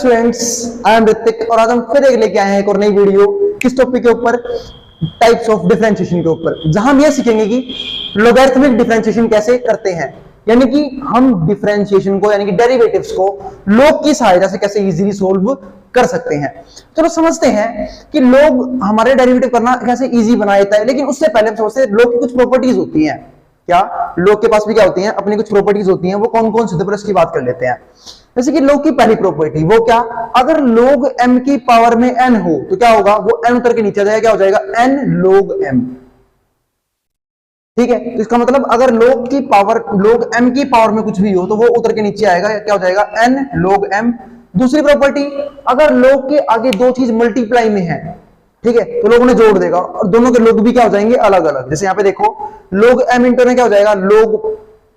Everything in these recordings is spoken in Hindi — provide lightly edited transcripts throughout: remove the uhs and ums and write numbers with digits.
स्टूडेंट्स, आई एम ऋतिक और आज हम फिर एक लेके आए हैं एक और नई वीडियो। किस टॉपिक के ऊपर? टाइप्स ऑफ डिफरेंशिएशन के ऊपर, जहां हम ये सीखेंगे कि लॉगरिथमिक डिफरेंशिएशन कैसे करते हैं, यानी कि हम डिफरेंशिएशन को यानी कि डेरिवेटिव्स को लॉग की सहायता से कैसे इजीली सोल्व कर सकते हैं। चलो समझते हैं कि लॉग हमारे डेरिवेटिव करना कैसे इजी बना देता है, लेकिन उससे पहले हम समझते हैं लॉग की कुछ प्रॉपर्टीज होती हैं। क्या लॉग के पास भी क्या होती हैं? अपनी कुछ प्रॉपर्टीज होती हैं। वो कौन कौन सी? तो उसकी बात कर लेते हैं। जैसे कि लॉग की पहली प्रॉपर्टी वो क्या? अगर लॉग m की पावर में n हो तो क्या होगा? वो n उतर के नीचे आ जाएगा, क्या हो जाएगा? n log m। ठीक है, तो इसका मतलब अगर log m की पावर में कुछ भी हो तो वो उतर के नीचे आएगा, क्या हो जाएगा? n log m। दूसरी प्रॉपर्टी, अगर log के आगे दो चीज मल्टीप्लाई में है, ठीक है, तो लोग उन्हें जोड़ देगा और दोनों के लोग भी क्या हो जाएंगे? अलग अलग। जैसे यहाँ पे देखो log m इंटू में क्या हो जाएगा? log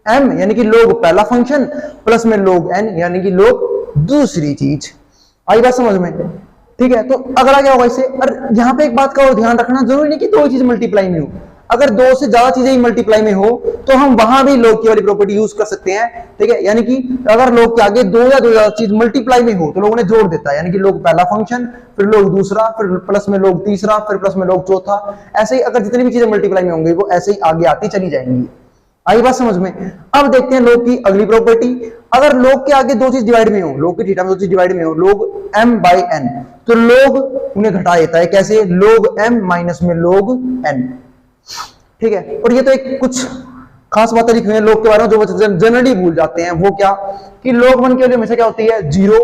m यानी कि log पहला फंक्शन प्लस में log n यानी कि log दूसरी चीज। आई बात समझ में? ठीक है, तो अगला क्या होगा इससे? और यहाँ पे एक बात का और ध्यान रखना, जरूरी नहीं कि दो चीज मल्टीप्लाई में हो। अगर दो से ज्यादा चीजें ही मल्टीप्लाई में हो तो हम वहां भी log की वाली प्रॉपर्टी यूज कर सकते हैं। ठीक है, यानी कि अगर log के आगे दो या दो ज्यादा चीज मल्टीप्लाई में हो तो लोग उन्हें जोड़ देता है, यानी कि log पहला फंक्शन, फिर log दूसरा, फिर प्लस में log तीसरा, फिर प्लस में log चौथा। ऐसे ही अगर जितनी भी चीजें मल्टीप्लाई में होंगी वो ऐसे ही आगे आती चली जाएंगी। आई बात समझ में? अब देखते हैं log की अगली प्रॉपर्टी। अगर log के आगे दो चीज डिवाइड में हो, log की थीटा में दो चीज डिवाइड में हो, log m by n, तो log उन्हें घटा देता है। कैसे? log m माइनस में log n। ठीक है, और ये तो एक कुछ खास बातें लिखी हुई हैं log के बारे में जो बच्चे जनरली भूल जाते हैं। वो क्या कि log 1 की वैल्यू हमेशा क्या होती है? 0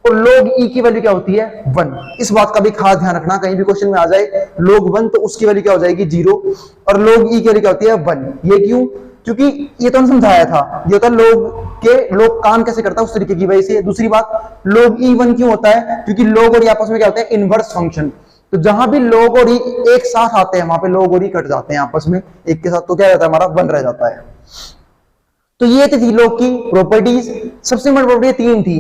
और log e की वैल्यू क्या होती है? 1। इस बात का भी खास ध्यान रखना, कहीं भी क्वेश्चन में आ जाए log 1 तो उसकी वैल्यू क्या हो जाएगी? 0 और log e की वैल्यू क्या होती है? 1। ये क्यों? क्योंकि ये तो हमने समझाया था, ये होता है log काम कैसे करता है उस तरीके की वजह से। दूसरी बात, log e 1 क्यों होता है? क्योंकि log और e आपस में क्या होते हैं? Inverse function. तो जहां भी log और e एक साथ आते हैं वहां पे log और e कट जाते हैं आपस में एक के साथ, तो क्या रहता है? हमारा 1 रह जाता है। तो ये थी log की प्रॉपर्टीज। सबसे बड़ी प्रॉपर्टी 3 थी।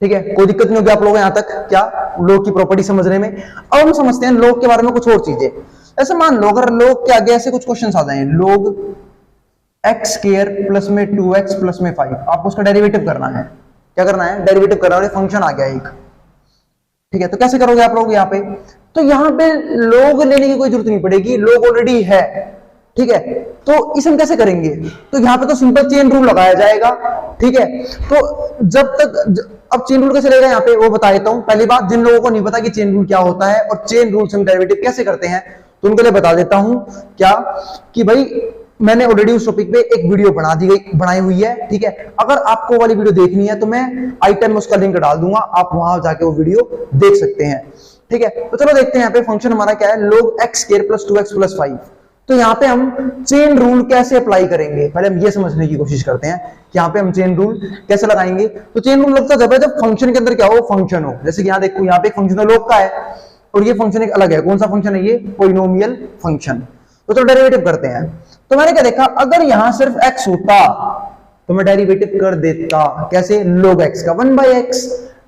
ठीक है, कोई दिक्कत नहीं होगी आप लोग यहां तक क्या log की प्रॉपर्टी समझने में। अब हम समझते हैं log के बारे में कुछ और चीजें। ऐसे मान लो अगर log के आगे ऐसे कुछ क्वेश्चन आ जाए, log x स्क्वायर प्लस में 2x प्लस में 5, आपको उसका डेरिवेटिव करना है। क्या करना है? डेरिवेटिव करना है। फंक्शन आ गया एक। ठीक है, तो कैसे करोगे आप लोग? यहाँ पे तो यहाँ पे log लेने की कोई जरूरत नहीं पड़ेगी, log ऑलरेडी है। ठीक है, तो इसे हम कैसे करेंगे? तो यहाँ पे तो सिंपल चेन रूल लगाया जाएगा। ठीक है, तो जब तक अब चेन रूल कैसे लगेगा यहाँ पे वो बता देता हूँ। पहली बात, जिन लोगों को नहीं पता कि चेन रूल क्या होता है और चेन रूल से हम डेरिवेटिव कैसे करते हैं तो उनके लिए बता देता हूँ क्या कि भाई मैंने ऑलरेडी उस टॉपिक पे एक वीडियो बनाई हुई है। ठीक है, अगर आपको वाली वीडियो देखनी है तो मैं आइटम में उसका लिंक डाल दूंगा, आप वहां जाके वो वीडियो देख सकते हैं। ठीक है, तो चलो देखते हैं यहाँ पे फंक्शन हमारा क्या है, log x square plus 2x plus 5। तो यहाँ पे हम चेन रूल कैसे अप्लाई करेंगे, पहले हम ये समझने की कोशिश करते हैं कि यहाँ पे हम चेन रूल कैसे लगाएंगे। तो चेन रूल लगता है जब फंक्शन के अंदर क्या हो? फंक्शन हो। जैसे कि यहाँ देखो, यहाँ पे एक फंक्शन log का है और ये फंक्शन एक अलग है। कौन सा फंक्शन है ये? Polynomial function. तो चलो डेरिवेटिव करते हैं। तो मैंने क्या देखा, अगर यहां सिर्फ x होता तो मैं डेरिवेटिव कर देता। कैसे? log x का 1 by x।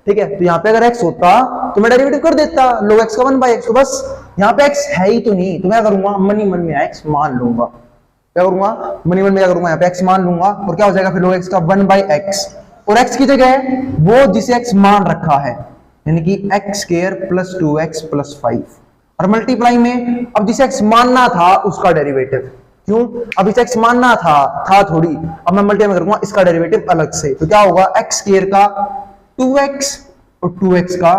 ठीक है, तो यहाँ पे अगर x होता तो मैं डेरिवेटिव कर देता log x का 1 by x। तो बस यहाँ पे x है ही तो नहीं, तो मैं करूंगा मन ही मन में x मान लूंगा। क्या करूंगा? मन ही मन में क्या करूंगा? यहाँ पे x मान लूंगा और क्या हो जाएगा फिर log x का 1 by x। और x की जगह है वो जिसे x मान रखा है, यानी कि x square plus 2x plus 5 और मल्टीप्लाई में अब जिसे x मानना था उसका डेरिवेटिव। क्यों? अब इसे x मानना था थोड़ी, अब मैं मल्टीप्लाई करूंगा इसका डेरिवेटिव अलग से। तो क्या होगा? x स्क्वायर का 2x और 2x का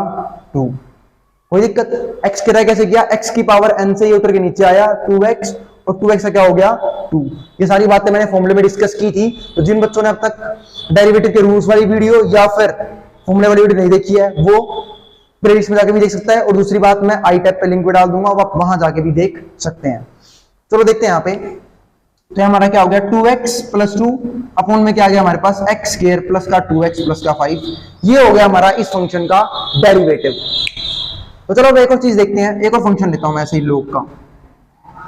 2। कोई दिक्कत? x स्क्वायर कैसे किया? x की पावर n से ये उतर के नीचे आया 2x और 2x का क्या हो गया? 2। ये सारी बातें मैंने फॉर्मूले में डिस्कस की थी। तो जिन बच्चों ने अब तक डेरिवेटिव के रूल्स वाली वीडियो या फिर फॉर्मूले वाली वीडियो नहीं देखी है वो प्लेलिस्ट में जाके भी देख सकता है। और दूसरी बात, मैं आई टैब पे लिंक भी डाल दूंगा, आप वहां जाके भी देख सकते हैं। चलो देखते हैं यहाँ पे। तो हमारा क्या हो गया? 2x प्लस 2 अपॉन में क्या आ गया हमारे पास? x स्क्वायर प्लस का 2x प्लस का 5। ये हो गया हमारा इस फंक्शन का डेरिवेटिव। तो चलो अब एक और चीज देखते हैं, एक और फंक्शन लेता हूं मैं ऐसे ही log का।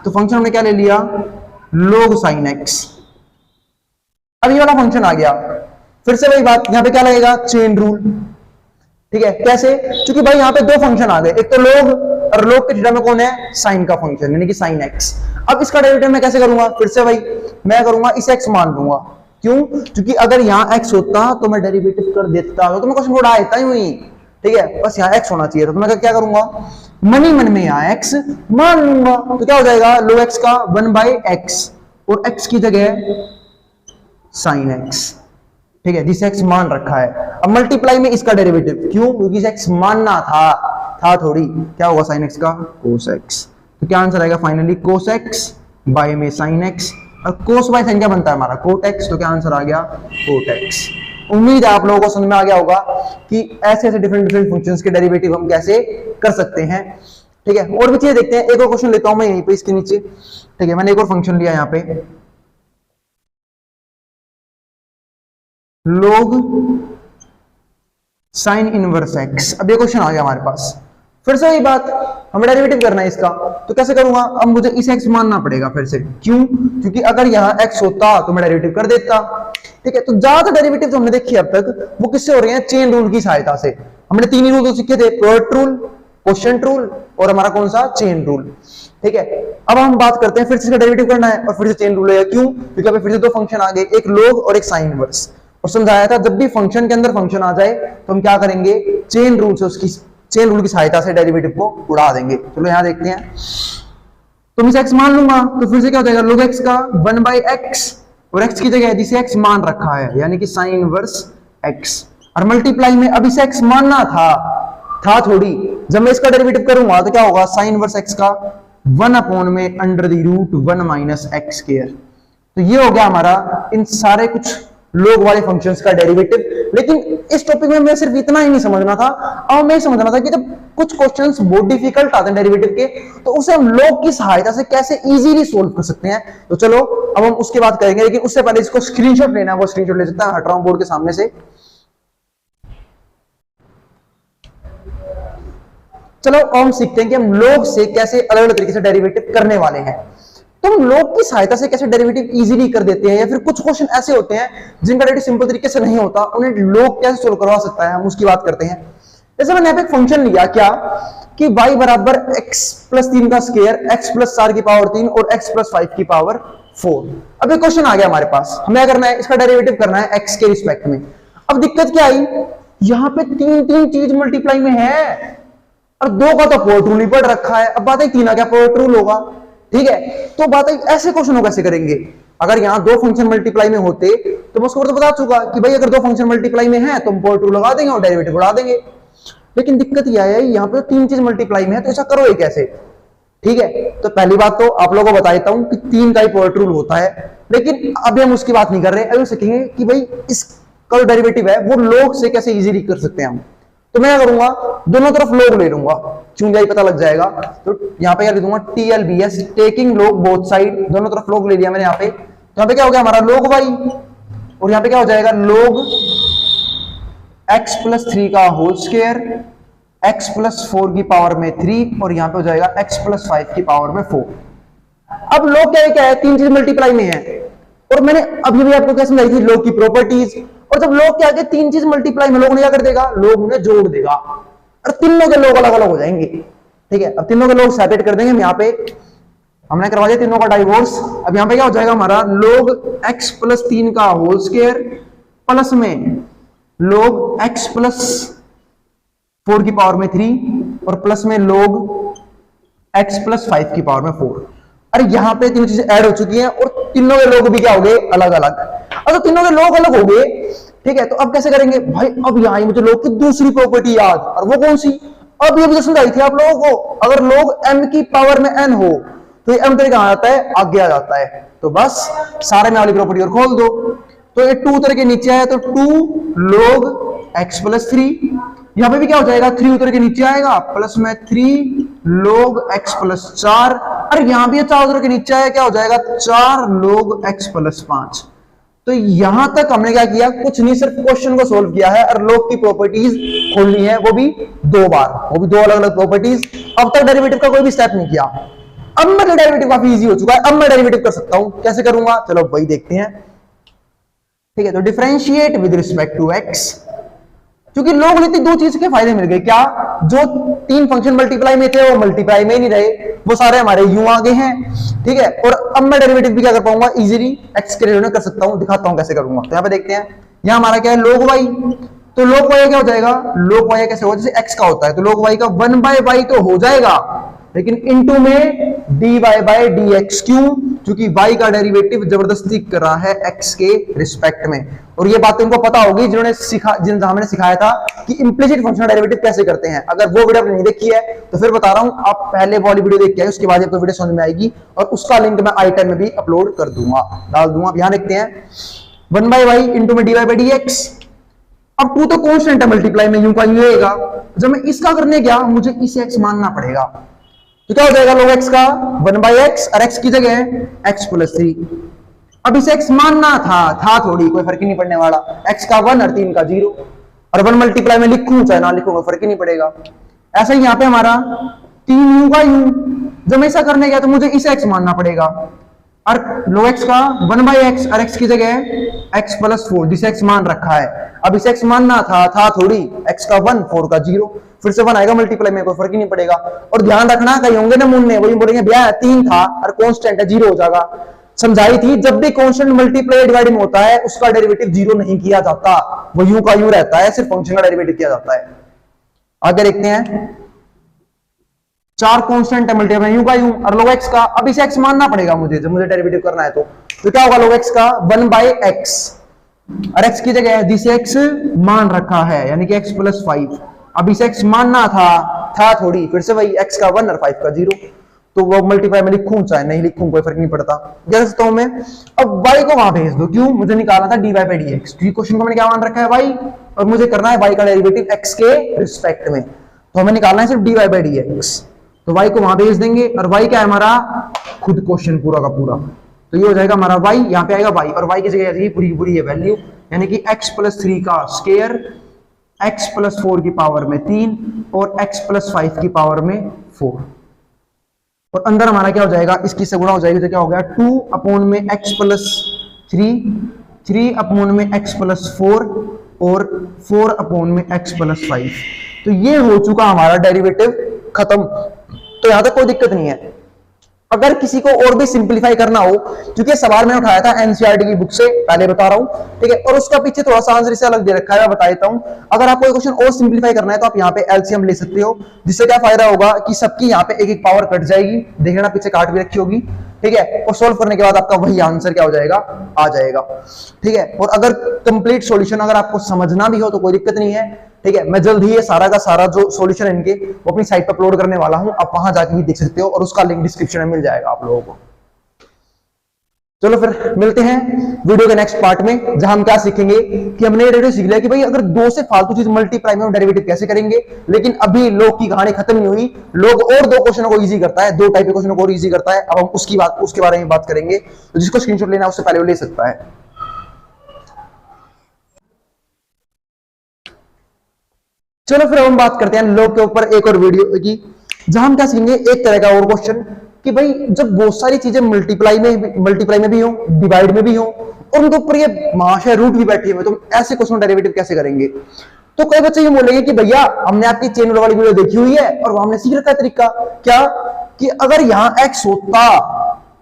तो फंक्शन हमने क्या ले लिया? log sin x। अब ये वाला फंक्शन आ गया, फिर से वही बात, यहाँ पे क्या लगेगा? Chain rule. ठीक है, कैसे? क्योंकि भाई यहाँ पे दो फंक्शन आ गए, एक तो log और log के थीटा में कौन है? साइन का फंक्शन यानी कि sin x। अब इसका डेरिवेटिव मैं कैसे करूंगा? फिर से भाई मैं करूंगा इसे x मान लूंगा। क्यों? क्योंकि अगर यहाँ x होता तो मैं डेरिवेटिव कर देता, तो मैं क्वेश्चन को उड़ा देता ही, ठीक है, बस यहाँ x होना चाहिए था, तो मैं क्या करूंगा, मन ही मन में यहाँ x मान लूंगा, तो क्या हो जाएगा log x का 1/x और x की जगह sin x, ठीक है, जिस x मान रखा है। अब मल्टीप्लाई में इसका डेरिवेटिव, क्यों? क्योंकि x मानना था थोड़ी, क्या होगा sin x का cos x, तो क्या आंसर आएगा फाइनली cos x बाय में sin x, और cos बाय sin क्या बनता है हमारा cot x, तो क्या आंसर आ गया cot x। उम्मीद है आप लोगों को समझ में आ गया होगा कि ऐसे ऐसे डिफरेंट फंक्शंस के डेरिवेटिव हम कैसे कर सकते हैं, ठीक है। और भी चीजें देखते हैं, एक और क्वेश्चन लेता हूं मैं यहीं पे इसके नीचे, ठीक है, मैंने एक और फंक्शन लिया यहाँ पे log sin इनवर्स x। अब ये क्वेश्चन आ गया हमारे पास, फिर से वही बात, हमें डेरिवेटिव करना है इसका, तो कैसे करूंगा, अब मुझे इस x मानना पड़ेगा फिर से, क्यों? क्योंकि अगर यहाँ x होता तो मैं डेरिवेटिव कर देता, ठीक है। तो ज्यादा डेरिवेटिव जो हमने देखी अब तक वो किससे हो रहे हैं, चेन रूल की सहायता से। हमने तीन ही रूल तो सीखे थे, प्रोडक्ट रूल, क्वोशिएंट रूल और हमारा कौन सा, चेन रूल, ठीक है। अब हम बात करते हैं फिर से इसका डेरिवेटिव करना है और फिर से चेन रूल है, क्यों? क्योंकि अभी फिर से दो फंक्शन आ गए, एक log और एक sin इनवर्स, और समझाया था जब भी फंक्शन के अंदर फंक्शन आ जाए तो हम क्या करेंगे, चेन रूल से, उसकी चेन रूल की सहायता से डेरिवेटिव को उड़ा देंगे। चलो यहां देखते हैं, तो मैं x मान लूंगा तो फिर से क्या हो जाएगा, log x का 1/x और x की जगह जिसे x मान रखा है यानी कि sin इनवर्स x, और मल्टीप्लाई में अब इसे x मानना था थोड़ी, जब मैं इसका डेरिवेटिव करूंगा तो क्या होगा, sin इनवर्स x का 1/√1 - x स्क्वायर। तो ये हो गया हमारा इन सारे कुछ लोग वाले फंक्शंस का डेरिवेटिव। लेकिन इस टॉपिक में मैं सिर्फ इतना ही नहीं समझना था, अब मैं समझना था कि जब कुछ क्वेश्चंस बहुत डिफिकल्ट आते हैं डेरिवेटिव के, तो उसे हम लोग की सहायता से कैसे इजीली सोल्व कर सकते हैं। तो चलो अब हम उसकी बात करेंगे, लेकिन उससे पहले इसको स्क्रीनशॉट लेना है, वो स्क्रीनशॉट ले सकता है, हट रहा हूं बोर्ड के सामने से। चलो हम सीखते हैं कि हम लोग से कैसे अलग अलग तरीके से डेरिवेटिव करने वाले हैं। तो हम लोग की सहायता से कैसे डेरिवेटिव इजीली कर देते हैं, या फिर कुछ क्वेश्चन ऐसे होते हैं जिनका डेरिवेटिव सिंपल तरीके से नहीं होता, उन्हें लोग कैसे सोल्व करवा सकता है, हम उसकी बात करते हैं। जैसे मैंने यहाँ पे एक फंक्शन लिया क्या, कि y बराबर x + 3 का स्क्वायर, x + 4 की पावर 3 और x + 5 की पावर 4। अब एक क्वेश्चन आ गया हमारे पास, हमें क्या करना है, इसका डेरिवेटिव करना है x के रिस्पेक्ट में। अब दिक्कत क्या आई, यहाँ पे तीन चीज मल्टीप्लाई में है और दो का तो प्रोडक्ट रूल ही पढ़ रखा है। अब बात है तीन का क्या प्रोडक्ट रूल होगा, ठीक है। तो बात है ऐसे क्वेश्चन को कैसे करेंगे, अगर यहाँ दो फंक्शन मल्टीप्लाई में होते तो मैं उसको तो बता चुका कि भाई अगर दो फंक्शन मल्टीप्लाई में है तो हम प्रोडक्ट रूल लगा देंगे और डेरिवेटिव उड़ा देंगे। लेकिन दिक्कत यह है यहाँ पे तीन चीज मल्टीप्लाई में है, तो ऐसा करो कैसे, ठीक है। तो पहली बात तो आप लोगों को बता देता हूं कि तीन का ही प्रोडक्ट रूल होता है, लेकिन अभी हम उसकी बात नहीं कर रहे, अभी सीखेंगे कि भाई इसका डेरिवेटिव है वो लोग से कैसे इजीली कर सकते हैं हम। तो मैं क्या करूंगा, दोनों तरफ लोग ले लूंगा, चूंगा ही पता लग जाएगा। तो यहाँ पे क्या लिख दूंगा, TLBS, टेकिंग लोग बोथ साइड, दोनों तरफ लोग ले लिया मैंने यहाँ पे। तो यहाँ पे क्या हो गया हमारा लोग y, और यहाँ पे क्या हो जाएगा लोग x + 3 का होल स्क्वायर, x + 4 की पावर में 3, और यहाँ पे हो जाएगा x + 5 की पावर में 4। अब लोग क्या है, तीन चीज मल्टीप्लाई में है, और मैंने अभी भी आपको क्या समझाई थी, लोग की प्रॉपर्टीज। और जब लोग क्या तीन चीज मल्टीप्लाई में, लोग ने क्या कर देगा, लोग उन्हें जोड़ देगा और तीनों के लोग अलग अलग हो जाएंगे, ठीक है। अब तीनों के लोग सेपरेट कर देंगे, हम यहाँ पे हमने करवा दिया तीनों का डाइवोर्स। अब यहाँ पे क्या हो जाएगा हमारा लोग x + 3 का होल स्क्वायर प्लस में लोग x + 4 की पावर में 3 और प्लस में लोग x + 5 की पावर में 4। अरे यहाँ पे तीनों चीजें ऐड हो चुकी हैं और तीनों के लोग भी क्या हो गए, अलग अलग। तो तीनों के लोग अलग हो गए, ठीक है। तो अब कैसे करेंगे भाई, अब यहाँ मुझे लोग की दूसरी प्रॉपर्टी याद, और वो कौन सी, अब ये भी समझाई थी आप लोगों को, अगर लोग m की पावर में n हो तो ये m कहाँ आता है, आगे आ जाता है। तो बस सारे में वाली प्रॉपर्टी और खोल दो, तो ये 2 उतर के नीचे आया तो 2 log x + 3, यहाँ पे भी क्या हो जाएगा 3 उतर के नीचे आएगा प्लस में 3 log x + 4, और यहाँ भी 4 उतर के नीचे आया, क्या हो जाएगा 4 log x + 5। तो यहां तक हमने क्या किया, कुछ नहीं, सिर्फ क्वेश्चन को सोल्व किया है और लोग की प्रॉपर्टीज खोलनी है, वो भी 2 बार, वो भी 2 अलग अलग प्रॉपर्टीज। अब तक डेरिवेटिव का कोई भी स्टेप नहीं किया, अब मेरा डेरिवेटिव काफी इजी हो चुका है, अब मैं डेरिवेटिव कर सकता हूं। कैसे करूंगा, चलो वही देखते हैं, ठीक है। तो differentiate with respect to x, क्योंकि लोग लेते 2 चीज के फायदे मिल गए, क्या, जो 3 फंक्शन मल्टीप्लाई में थे वो मल्टीप्लाई में नहीं रहे, वो सारे हमारे यू आगे हैं, ठीक है। और अब मैं डेरिवेटिव भी क्या कर पाऊंगा इजीली, एक्स के रेट में कर सकता हूं, दिखाता हूं कैसे करूंगा। तो यहाँ पे देखते हैं, यहाँ हमारा क्या है log y, तो log y क्या हो जाएगा, log y कैसे होगा, जैसे x का होता है तो log y का 1/y तो हो जाएगा, लेकिन इनटू में dy बाय dx, क्यों, क्योंकि y का डेरिवेटिव जबरदस्ती कर रहा है x के रिस्पेक्ट में। और ये बात उनको पता होगी जिन्होंने मैंने सिखाया था कि इंप्लिसिट फंक्शनल डेरिवेटिव कैसे करते हैं। अगर वो वीडियो आपने नहीं देखी है तो फिर बता रहा हूं, आप पहले वाली वीडियो देख के आए, उसके बाद आपको वीडियो समझ में आएगी, और उसका लिंक मैं आई में भी अपलोड कर दूंगा, डाल दूंगा। यहां देखते हैं 1/y इंटू में dy बाय dx। अब टू तो कॉन्स्टेंट है, मल्टीप्लाई में यूं का यूं रहेगा। जब मैं इसका करने गया मुझे इसे x मानना पड़ेगा, तो क्या हो जाएगा log x का 1/x, और x की जगह है x + 3। अब इसे x मानना था थोड़ी, कोई फर्क ही नहीं पड़ने वाला, x का 1 और 3 का 0, और 1 मल्टीप्लाई में लिखूं चाहे ना लिखूं फर्क ही नहीं पड़ेगा। ऐसा ही यहाँ पे हमारा 3u का u, जब मैं ऐसा करने गया तो मुझे इसे x मानना पड़ेगा, और log x का 1/x और x की जगह है x + 4, जिसे x मान रखा है। अब इसे x मानना था थोड़ी, x का 1 4 का 0, फिर से 1 आएगा मल्टीप्लाई में, कोई फर्क ही नहीं पड़ेगा। और ध्यान रखना, कहीं होंगे ना मुन्ने, वही बोलेंगे भैया 3 था और कांस्टेंट है 0 हो जाएगा। समझाई थी, जब भी कांस्टेंट मल्टीप्लाई डिवाइड में होता है उसका डेरिवेटिव 0 नहीं किया जाता, वो यूं का यूं रहता है, सिर्फ फंक्शन का डेरिवेटिव किया जाता है। आगे देखते हैं, 4 कांस्टेंट है मल्टीप्लाई यूं का यूं, और log x का, अब इसे x मानना पड़ेगा मुझे, जब मुझे डेरिवेटिव करना है तो क्या होगा, log x का 1/x, और x की जगह है जिसे x मान रखा है, यानी कि x + 5। अब इसे x मानना था थोड़ी, फिर से वही x का 1 और 5 का 0, तो वो मल्टीप्लाई में लिखूं चाहे नहीं लिखूं कोई फर्क नहीं पड़ता। जैसे तो मैं अब y को वहां भेज दो, क्यों, मुझे निकालना था dy बाय dx, क्योंकि क्वेश्चन को मैंने क्या मान रखा है y, और मुझे करना है y का डेरिवेटिव x के रिस्पेक्ट में, तो हमें निकालना है सिर्फ dy बाय dx। तो y को वहां भेज देंगे, और y क्या है हमारा खुद क्वेश्चन पूरा का पूरा, तो ये हो जाएगा हमारा y, यहाँ पे आएगा y, और y की जगह आ जाएगी पूरी की पूरी ये वैल्यू, यानी कि x + 3 का स्क्वायर, x + 4 की पावर में 3 और x + 5 की पावर में 4, और अंदर हमारा क्या हो जाएगा, इसकी से गुणा हो जाएगी, तो क्या हो गया 2/x + 3, 3/x + 4 और 4/x + 5। तो ये हो चुका हमारा डेरिवेटिव खत्म। तो यहां तक कोई दिक्कत नहीं है। अगर किसी को और भी सिंपलीफाई करना हो, क्योंकि सवाल मैंने उठाया था एनसीईआरटी की बुक से, पहले बता रहा हूं, ठीक है, और उसका पीछे थोड़ा सा आंसर इससे अलग दे रखा है, मैं बता देता हूं। अगर आपको क्वेश्चन और सिंपलीफाई करना है तो आप यहाँ पे एलसीएम ले सकते हो, जिससे क्या फायदा होगा कि सबकी यहाँ पे एक एक पावर कट जाएगी, देखना पीछे काट भी रखी होगी, ठीक है, और सोल्व करने के बाद आपका वही आंसर क्या हो जाएगा, आ जाएगा, ठीक है। और अगर कंप्लीट सॉल्यूशन अगर आपको समझना भी हो तो कोई दिक्कत नहीं है, ठीक है। मैं जल्द ही ये सारा का सारा जो सॉल्यूशन इनके वो अपनी साइट पर अपलोड करने वाला हूं, आप वहां जाके भी देख सकते हो, और उसका लिंक डिस्क्रिप्शन में मिल जाएगा आप लोगों को। चलो फिर मिलते हैं वीडियो के नेक्स्ट पार्ट में, जहां हम क्या सीखेंगे कि हमने ये डेरिवेटिव सीख लिया कि भाई अगर 2 से फालतू चीज मल्टीप्लाई में डेरिवेटिव कैसे करेंगे, लेकिन अभी लोग की कहानी खत्म नहीं हुई। लोग और 2 क्वेश्चनों को इजी करता है, 2 टाइप के क्वेश्चनों को और इजी करता है। अब हम उसके बारे में बात करेंगे, तो जिसको स्क्रीनशॉट लेना है उससे पहले वो ले सकता है। चलो फिर हम बात करते हैं लोग के ऊपर एक और वीडियो की, जहां हम क्या सीखेंगे एक तरह का और क्वेश्चन कि भाई जब बहुत सारी चीजें मल्टीप्लाई में भी हो, डिवाइड में भी हो, और उनके ऊपर ये महाशय रूट भी बैठे हुए, तो ऐसे क्वेश्चन डेरिवेटिव कैसे करेंगे। तो कई बच्चे ये बोलेंगे कि भैया हमने आपकी चेन रूल वाली वीडियो देखी हुई है और हमने सीख रखा है तरीका, क्या कि अगर यहां x होता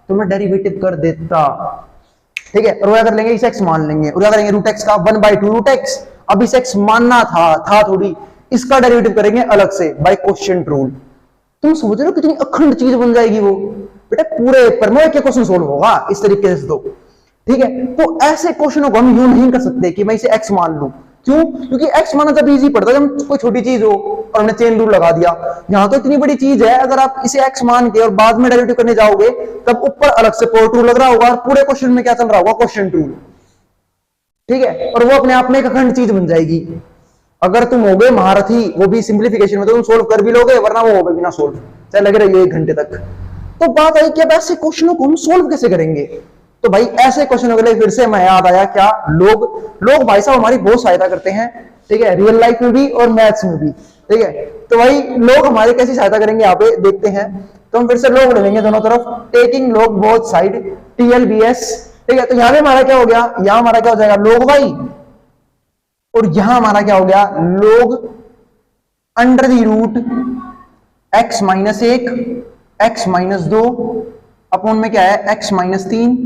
तो मैं डेरिवेटिव कर देता, ठीक है, और क्या कर लेंगे, इसे x मान लेंगे, और क्या करेंगे रूट x का 1/2 रूट x। अब इसे x मानना था थोड़ी, इसका डेरिवेटिव करेंगे अलग से बाय क्वोशिएंट रूल। तुम सोच रहे हो कितनी अखंड चीज बन जाएगी वो, बेटा पूरे पर में एक क्वेश्चन सोल्व होगा इस तरीके से, तो ठीक है। तो ऐसे क्वेश्चनों को हम यूं नहीं कर सकते कि मैं इसे x मान लूं, क्यों, क्योंकि x माना जब इजी पड़ता है, जब कोई छोटी चीज हो और हमने चेन रूल लगा दिया। यहां तो इतनी बड़ी चीज है, अगर आप इसे x मान के और बाद में डेरिवेटिव करने जाओगे तब ऊपर अलग से पोर्ट रूल लग रहा होगा, और पूरे क्वेश्चन में क्या चल रहा होगा, क्वोशिएंट रूल, ठीक है, और वो अपने आप में एक अखंड चीज बन जाएगी। अगर तुम हो गए महारथी वो भी सिंप्लीफिकेशन में, तो तुम सोल्व कर भी लोगे, वरना वो हो गए बिना सोल्व, चाहे लगे रहिए 1 घंटे तक। तो बात आई कि अब ऐसे क्वेश्चनों को हम सोल्व कैसे करेंगे। तो भाई ऐसे क्वेश्चनों के लिए फिर से मैं याद आया क्या, लोग भाई साहब हमारी बहुत सहायता करते हैं, ठीक है, रियल लाइफ में भी और मैथ्स में भी, ठीक है। तो भाई लोग हमारी कैसी सहायता करेंगे यहाँ पे देखते हैं। तो हम फिर से लोग ले लेंगे दोनों तरफ, टेकिंग लोग बोथ साइड, TLBS, ठीक है। तो यहां पे हमारा क्या हो गया, यहां हमारा क्या हो जाएगा लोग भाई, और यहां हमारा क्या हो गया लोग under the root x - 1 x minus 2 upon में क्या है x माइनस 3,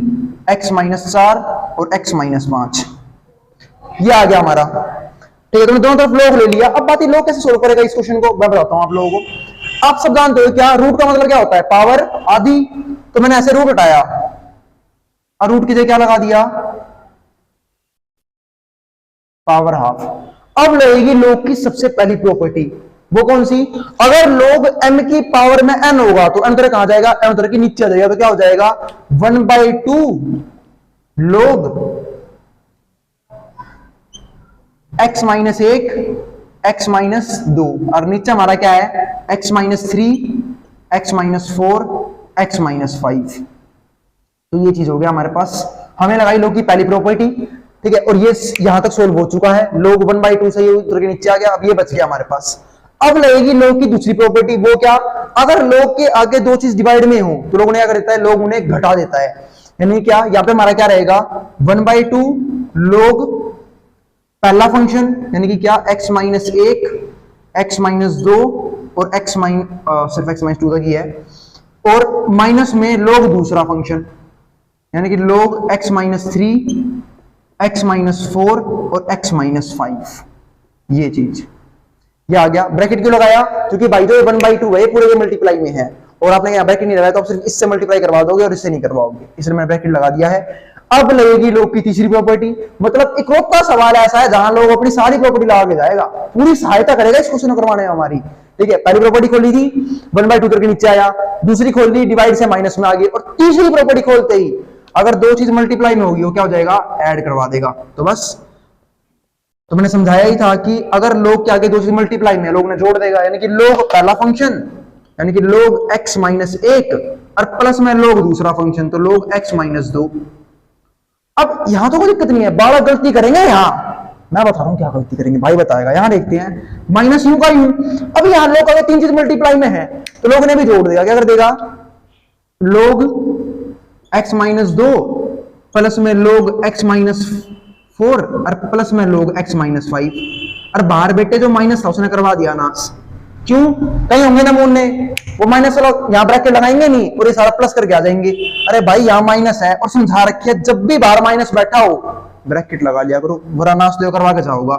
x माइनस 4 और x माइनस 5। ये आ गया हमारा। ठीक है, तुमने दोनों तरफ log ले लिया। अब बात ये log कैसे सोल्व करेगा इस क्वेश्चन को, मैं बताता हूं आप लोगों को। आप सब जानते हो क्या रूट का मतलब क्या होता है, पावर आधी। तो मैंने ऐसे रूट हटाया और रूट की जगह क्या लगा दिया, पावर हाफ। अब लगेगी log की सबसे पहली प्रॉपर्टी, वो कौन सी, अगर log m की पावर में n होगा तो m कहां जाएगा, m के नीचे आ जाएगा। तो क्या हो जाएगा 1/2 log x minus 1 x minus 2 और नीचे हमारा क्या है x minus 3 x minus 4 x minus 5। तो ये चीज हो गया हमारे पास, हमें लगाई log की पहली प्रॉपर्टी। ठीक है, और ये यहां तक सोल्व हो चुका है, log 1/2 से ये उतर के नीचे आ गया। अब ये बच गया हमारे पास। अब लगेगी log की दूसरी प्रॉपर्टी, वो क्या, अगर log के आगे दो चीज डिवाइड में हो तो लोग ने क्या करता है, log उन्हें घटा देता है। यानी क्या, यहां पे हमारा क्या रहेगा 1/2 log पहला फंक्शन यानी कि क्या x माइनस 1 x माइनस 2 और सिर्फ x माइनस 2 तक ही है, और माइनस में log दूसरा फंक्शन यानी कि log x minus 3 x minus 4 और x माइनस 5। ये चीज ये आ गया। ब्रैकेट क्यों लगाया, क्योंकि भाई जो 1/2 है पूरे मल्टीप्लाई में है, और आपने यहाँ ब्रैकेट नहीं लगाया तो आप सिर्फ इससे मल्टीप्लाई करवा दोगे और इससे नहीं करवाओगे, इसलिए मैंने ब्रैकेट लगा दिया है। अब लगेगी log की तीसरी प्रॉपर्टी, मतलब इकलौता सवाल ऐसा है जहां लोग अपनी सारी प्रॉपर्टी लगा के जाएगा, पूरी सहायता करेगा इस क्वेश्चन करवाने में हमारी। ठीक है, पहली प्रॉपर्टी खोली थी 1/2 करके नीचे आया, दूसरी खोल ली डिवाइड से माइनस में आ गई, और तीसरी प्रॉपर्टी खोलते ही अगर दो चीज मल्टीप्लाई में होगी वो क्या हो जाएगा, ऐड करवा देगा। तो बस, तो मैंने समझाया ही था कि अगर log के आगे दो चीज मल्टीप्लाई में log ने जोड़ देगा, यानी कि log पहला फंक्शन यानी कि log x माइनस 1 और प्लस में log दूसरा फंक्शन तो log x माइनस 2। अब यहां तो कोई दिक्कत नहीं है, 12 गलती करेंगे यहां, मैं बता रहा हूं क्या गलती करेंगे, भाई बताएगा। यहां देखते हैं माइनस यू का यू। अब यहां log अगर तीन चीज मल्टीप्लाई में है तो log ने भी जोड़ देगा, क्या कर देगा, log x माइनस 2 प्लस में log x माइनस 4 और प्लस में log x माइनस 5। और बाहर बेटे जो माइनस था उसने करवा दिया नाश। क्यों, कहीं होंगे ना मून ने वो माइनस वाला यहां ब्रैकेट लगाएंगे नहीं और ये सारा प्लस करके आ जाएंगे। अरे भाई यहां माइनस है और समझा रखिए जब भी बाहर माइनस बैठा हो ब्रैकेट लगा लिया करो, बुरा नाश तो करवा के जाओगा।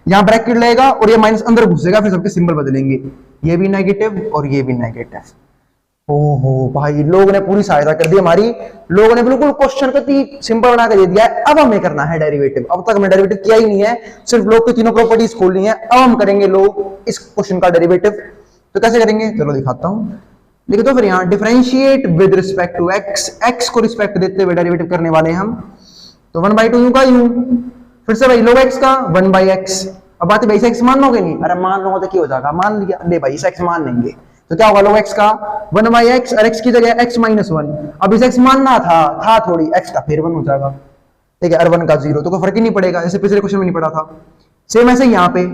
यहां ब्रैकेट लगेगा और ये माइनस अंदर घुसेगा, फिर सबके सिंबल बदलेंगे, ये भी नेगेटिव और ये भी नेगेटिव। ओहो भाई, लोग ने पूरी सहायता कर दी हमारी, लोगों ने बिल्कुल क्वेश्चन को सिंपल बना के दे दिया है। अब हमें करना है डेरिवेटिव, अब तक हमने डेरिवेटिव किया ही नहीं है, सिर्फ लोग की तीनों प्रॉपर्टीज खोलनी है। अब हम करेंगे लोग इस क्वेश्चन का डेरिवेटिव। तो कैसे करेंगे, चलो दिखाता हूं। देखो तो फिर यहाँ differentiate with respect to x, x को रिस्पेक्ट देते हुए डेरिवेटिव करने वाले हैं हम। तो 1/2 यू का यू, फिर से भाई log x का 1/x। अब बात है भाई से x मान लोगे नहीं, अरे मान लो तो क्या हो जाएगा, मान लिया, ले भाई इसे x मान लेंगे तो क्या होगा log x का 1/x और x की जगह x माइनस 1। अब इसे x मानना था थोड़ी, x का फिर 1 हो जाएगा। ठीक है, और 1 का 0 तो कोई फर्क ही नहीं पड़ेगा, जैसे पिछले क्वेश्चन में नहीं पड़ा था। सेम ऐसे यहाँ पे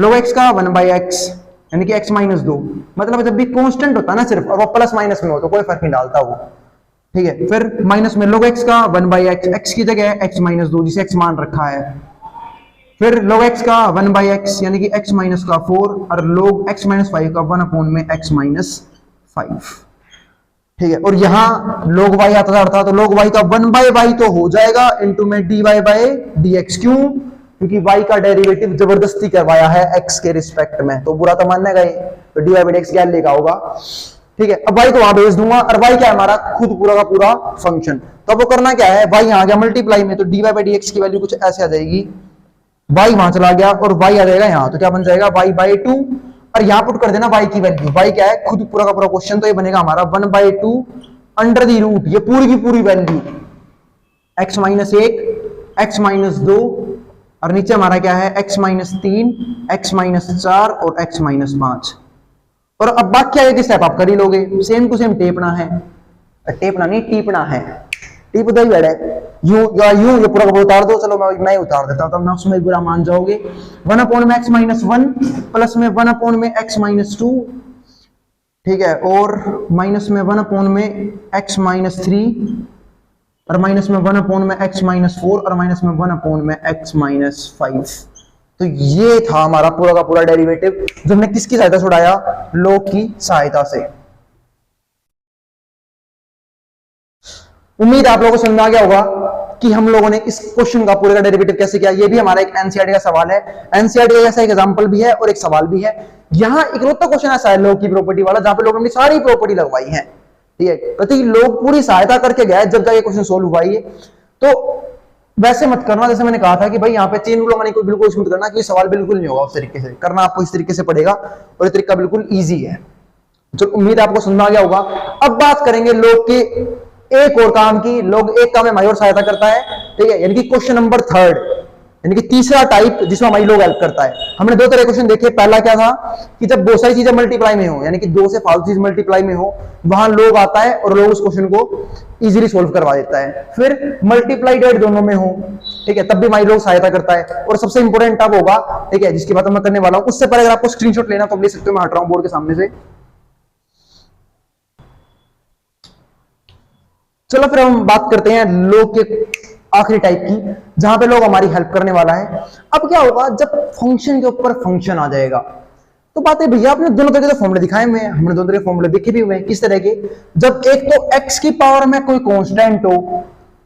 log x का 1/x यानी कि x माइनस 2, मतलब जब भी कांस्टेंट होता है ना सिर्फ और वो प्लस माइनस में हो तो कोई फर्क नहीं डालता वो। ठीक है, फिर माइनस में log x का 1/x, x की जगह x माइनस 2 जिसे x मान रखा है। फिर log x का 1/x यानी कि x माइनस का 4 और log x माइनस 5 का 1 अपॉन में x माइनस 5। ठीक है, और यहाँ log y आता था तो log y का 1/y तो हो जाएगा इंटू में dy बाय dx। क्यों, क्योंकि y का डेरिवेटिव जबरदस्ती करवाया है x के रिस्पेक्ट में, तो बुरा तो मानने गए, तो dy बाय dx क्या लेगा होगा। ठीक है, अब y को वहां भेज दूंगा और y क्या है हमारा खुद पूरा का पूरा फंक्शन। तो वो करना क्या है, y यहाँ आ गया मल्टीप्लाई में तो dy बाय dx की वैल्यू कुछ ऐसे आ जाएगी, y वहां चला गया और y आ जाएगा यहाँ, तो क्या बन जाएगा y/2 और यहाँ पुट कर देना y की वैल्यू। y क्या है खुद पूरा का पूरा क्वेश्चन, तो ये बनेगा हमारा 1/2 अंडर द रूट, ये पूरी की पूरी value x minus 1 x minus 2 और नीचे हमारा क्या है x माइनस 3 x माइनस 4 और x माइनस 5। और अब बाकी आगे स्टेप आप कर ही लोगे, सेम टू सेम टेपना है, टेपना नहीं टीपना है, टीप दो ही बैठ है यू या यू, ये पूरा का उतार दो, चलो मैं उतार देता हूं, तब ना उसमें बुरा मान जाओगे। 1 अपॉन में x माइनस 1 प्लस में 1 अपॉन में x माइनस 2। ठीक है, और माइनस में 1 अपॉन में x माइनस 3 और माइनस में 1 अपॉन में x माइनस 4 और माइनस में 1 अपॉन में x माइनस 5। तो ये था हमारा पूरा का पूरा डेरिवेटिव जो हमने किसकी सहायता से उड़ाया, log की सहायता से। उम्मीद आप लोगों को समझ में आ गया होगा कि हम लोगों ने इस क्वेश्चन का पूरे का डेरिवेटिव कैसे किया। ये भी हमारा एक एनसीईआरटी का सवाल है, एनसीईआरटी का जैसा एक एग्जांपल भी है और एक सवाल भी है। यहां इकलौता क्वेश्चन ऐसा है लॉग की प्रॉपर्टी वाला जहां पे लोगों ने सारी प्रॉपर्टी लगवाई है, ठीक है, प्रति लोग पूरी सहायता करके गए जब जाके क्वेश्चन सोल्व हुआ ये। तो वैसे मत करना जैसे मैंने कहा था कि भाई यहाँ पे चेन रूल लगाने को बिल्कुल मत करना कि सवाल बिल्कुल नहीं होगा, उस तरीके से करना आपको इस तरीके से पड़ेगा और ये तरीका बिल्कुल ईजी है। जो उम्मीद आपको समझ आ गया होगा। अब बात करेंगे लोग के एक और काम की। लोग एक काम में हमारी और सहायता करता है, ठीक है, यानी कि क्वेश्चन नंबर थर्ड, यानी कि तीसरा टाइप जिसमें हमारी लोग हेल्प करता है। हमने दो तरह क्वेश्चन देखे। पहला क्या था कि जब बहुत सारी चीजें मल्टीप्लाई में हो, यानी कि दो से फालतू चीज मल्टीप्लाई में हो, वहां लोग आता है और लोग उस क्वेश्चन को इजीली सोल्व करवा देता है। फिर मल्टीप्लाई डिवाइड दोनों में हो, ठीक है, तब भी हमारी लोग सहायता करता है। और सबसे इंपॉर्टेंट अब होगा, ठीक है, जिसकी बात मैं करने वाला हूं, उससे पहले अगर आपको स्क्रीनशॉट लेना तो ले सकते हो, मैं हट रहा हूं बोर्ड के सामने से। चलो फिर हम बात करते हैं लोग के आखिरी टाइप की, जहां पे लोग हमारी हेल्प करने वाला है। अब क्या होगा जब फंक्शन के ऊपर फंक्शन आ जाएगा, तो बात है भैया आपने दोनों तरह के फॉर्मूले दिखाए हुए हैं, हमने दोनों तरह के फॉर्मूले देखे भी हुए हैं। किस तरह के? जब एक तो x की पावर में कोई कांस्टेंट हो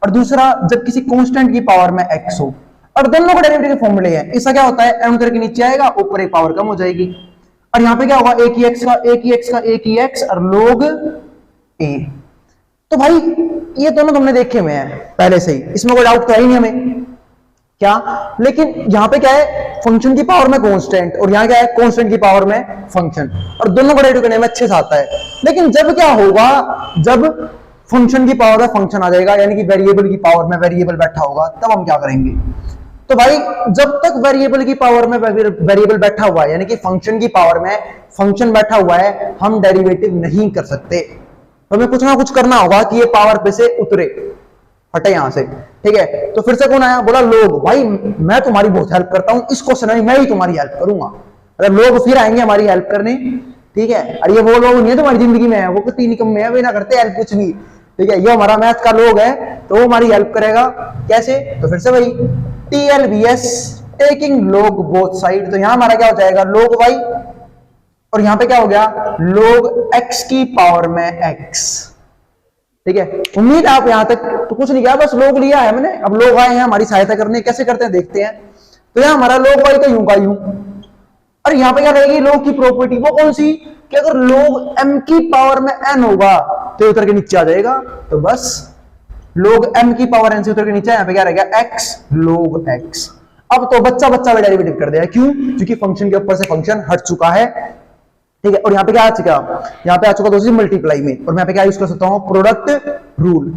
और दूसरा जब किसी कांस्टेंट की पावर में x हो, और दोनों के डेरिवेटिव के फॉर्मूले हैं। इसका क्या होता है, m करके नीचे आएगा, ऊपर एक पावर कम हो जाएगी, और यहां पे क्या होगा, एक ही x का एक ही x का एक ही x और log a। तो भाई ये दोनों तुमने देखे हुए हैं पहले से ही, इसमें कोई डाउट तो है ही नहीं हमें क्या। लेकिन यहां पे क्या है, फंक्शन की पावर में कांस्टेंट और यहां क्या है, कांस्टेंट की पावर में फंक्शन, और दोनों को डेरिवेटिव करने में अच्छे से आता है। लेकिन जब क्या होगा, जब फंक्शन की पावर में फंक्शन आ जाएगा, यानी कि वेरिएबल की पावर में वेरिएबल बैठा होगा, तब हम क्या करेंगे। तो भाई जब तक वेरिएबल की पावर में वेरिएबल बैठा हुआ है, यानी कि फंक्शन की पावर में फंक्शन बैठा हुआ है, हम डेरिवेटिव नहीं कर सकते। तो हमें कुछ ना कुछ करना होगा कि ये पावर पे से उतरे, हटे यहां से, ठीक है। तो फिर से कौन आया, बोला लोग। भाई मैं तुम्हारी बहुत हेल्प करता हूं, इस क्वेश्चन में मैं ही तुम्हारी हेल्प करूंगा। अगर लोग फिर आएंगे हमारी हेल्प करने, ठीक है। और ये वो लोग नहीं है तुम्हारी जिंदगी में है, वो कितनी निकम में है, वे ना करते हेल्प कुछ भी, ठीक है। ये हमारा मैथ का लोग है, तो वो हमारी हेल्प करेगा। कैसे? तो फिर से भाई TLBS, टेकिंग लोग बोथ साइड। तो यहां हमारा क्या हो जाएगा, लोग भाई, और यहां पे क्या हो गया, लोग x की पावर में x, ठीक है। उम्मीद आप यहां तक तो कुछ नहीं किया, बस लोग लिया है मैंने। अब लोग आए हैं हमारी सहायता करने, कैसे करते हैं देखते हैं। तो यहां हमारा लोग भाई का यूं का यूं, और यहां पे क्या रहेगी, लोग की प्रॉपर्टी वो कौन सी, कि अगर लोग m की पावर में n होगा तो उतर के नीचे आ जाएगा। तो बस लोग m की पावर n से उतर के नीचे, यहां पे क्या रहेगा, x लोग x। अब तो बच्चा बच्चा में डेरिवेटिव कर दिया, क्यों, क्योंकि फंक्शन के ऊपर से फंक्शन हट चुका है, ठीक है। और यहां पे क्या आ चुका, यहां पे आ चुका दूसरी मल्टीप्लाई में, और मैं यहां पे क्या यूज कर सकता हूं, प्रोडक्ट रूल,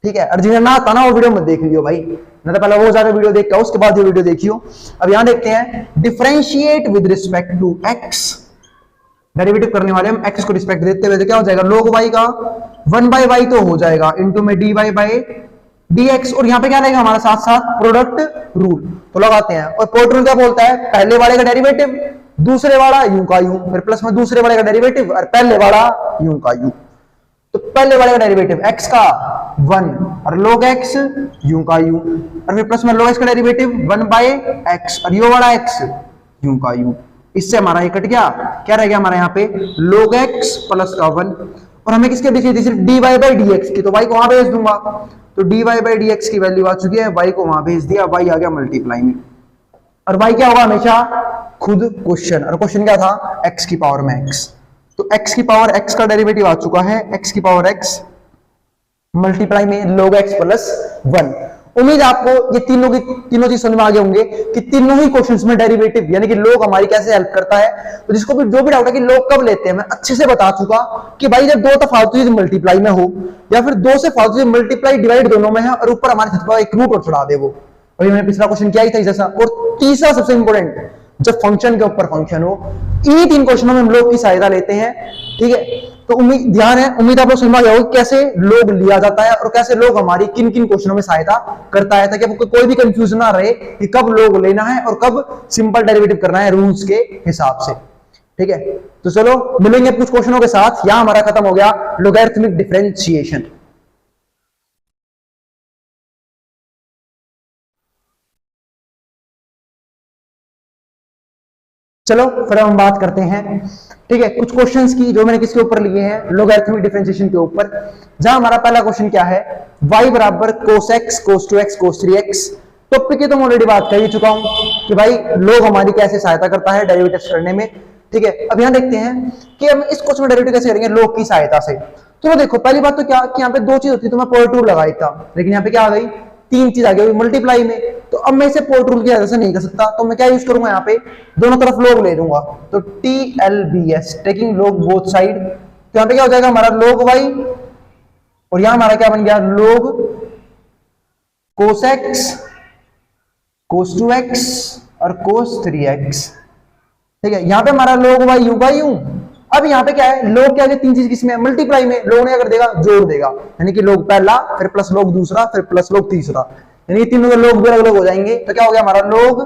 ठीक है। और जिन्हें ना आता ना वो वीडियो मत देख लियो भाई, ना तो पहले वो जाकर वीडियो देख के उसके बाद ये वीडियो देखियो। अब यहां देखते हैं, differentiate with respect to x, derivative करने वाले हम x को रिस्पेक्ट देते हुए, तो क्या हो जाएगा, लोग y का 1/y तो हो जाएगा, इंटू में dy बाई dx, और यहां पे क्या रहेगा हमारा साथ साथ प्रोडक्ट रूल। तो लगाते हैं, और प्रोडक्ट रूल क्या बोलता है, पहले वाले का डेरिवेटिव दूसरे वाला यूं का यूं, फिर प्लस में दूसरे वाले का डेरिवेटिव और पहले वाला यूं का यूं। तो पहले वाले का डेरिवेटिव x का 1 और log x यूं का यूं, और फिर प्लस में log x का डेरिवेटिव 1/x और ये वाला x यूं का यूं। इससे हमारा ये कट गया, क्या रह गया हमारा यहाँ पे, log x प्लस का 1, और हमें किसके बीच थी, सिर्फ dy बाई dx की, तो y को वहां भेज दूंगा। तो dy बाई dx की वैल्यू आ चुकी है, y को वहां भेज दिया, y आ गया मल्टीप्लाई में, और y क्या होगा हमेशा खुद क्वेश्चन, और क्वेश्चन क्या था, x की पावर में x। तो x की पावर x का डेरिवेटिव आ चुका है, x की पावर x मल्टीप्लाई में log x प्लस 1। उम्मीद आपको ये तीनों चीज समझ में आ गए होंगे कि तीनों ही क्वेश्चंस में डेरिवेटिव यानी कि लोग हमारी कैसे हेल्प करता है। तो जिसको भी जो भी डाउट है कि लोग कब लेते हैं, मैं अच्छे से बता चुका कि भाई जब दो तो फालतू चीज मल्टीप्लाई में हो, या फिर दो से फालतू चीज मल्टीप्लाई डिवाइड दोनों में है, और ऊपर हमारे छत पर एक रूट और चढ़ा दे वो। अभी मैंने पिछला क्वेश्चन किया ही था जैसा। और तीसरा सबसे इंपॉर्टेंट, जब फंक्शन के ऊपर फंक्शन हो, इन्हीं तीन क्वेश्चनों में हम लोग की सहायता लेते हैं, ठीक है। तो उम्मीद ध्यान है, उम्मीद आप लोग समझ गए होंगे कैसे लोग लिया जाता है और कैसे लोग हमारी किन किन क्वेश्चनों में सहायता करता है, ताकि आपको कोई भी कंफ्यूजन ना रहे कि कब लोग लेना है और कब सिंपल डेरिवेटिव करना है रूल्स के हिसाब से, ठीक है। तो चलो मिलेंगे कुछ क्वेश्चनों के साथ। यहां हमारा खत्म हो गया लोगैरिथमिक डिफरेंशिएशन। चलो फिर हम बात करते हैं, ठीक है, कुछ क्वेश्चंस की जो मैंने किसके ऊपर लिए हैं, लोगैरिथमिक डिफरेंशिएशन के ऊपर। जहां हमारा पहला क्वेश्चन क्या है, y बराबर cos x cos 2x cos 3x। Topic की तो मैं ऑलरेडी बात कर ही चुका हूं कि भाई लोग हमारी कैसे सहायता करता है डेरिवेटिव्स करने में, ठीक है। अब यहां देखते हैं कि हम इस क्वेश्चन में डेरिवेटिव कैसे करेंगे, लोग की सहायता से। तो देखो पहली बात तो क्या कि यहाँ पे दो चीज होती है, तो मैं पावर टू लगाई था, लेकिन यहाँ पे क्या आ गई, तीन चीज आ गई मल्टीप्लाई में। तो अब मैं इसे पोर्ट रूल की वजह से नहीं कर सकता, तो मैं क्या यूज करूंगा, यहाँ पे दोनों तरफ लोग ले लूंगा। तो TLBS टेकिंग लोग बोथ साइड, तो यहाँ पे क्या हो जाएगा हमारा लोग y, और यहां हमारा क्या बन गया लोग cos x cos 2x और cos 3x, ठीक है। यहां पे हमारा लोग y यूं का यूं। अब यहाँ पे क्या है, लोग क्या है, तीन चीज किसमें, मल्टीप्लाई में। लोग ने क्या कर देगा, जोड़ देगा, यानी कि लोग पहला फिर प्लस लोग दूसरा फिर प्लस लोग तीसरा, यानी तीनों के लोग भी अलग अलग हो जाएंगे। तो क्या हो गया हमारा लोग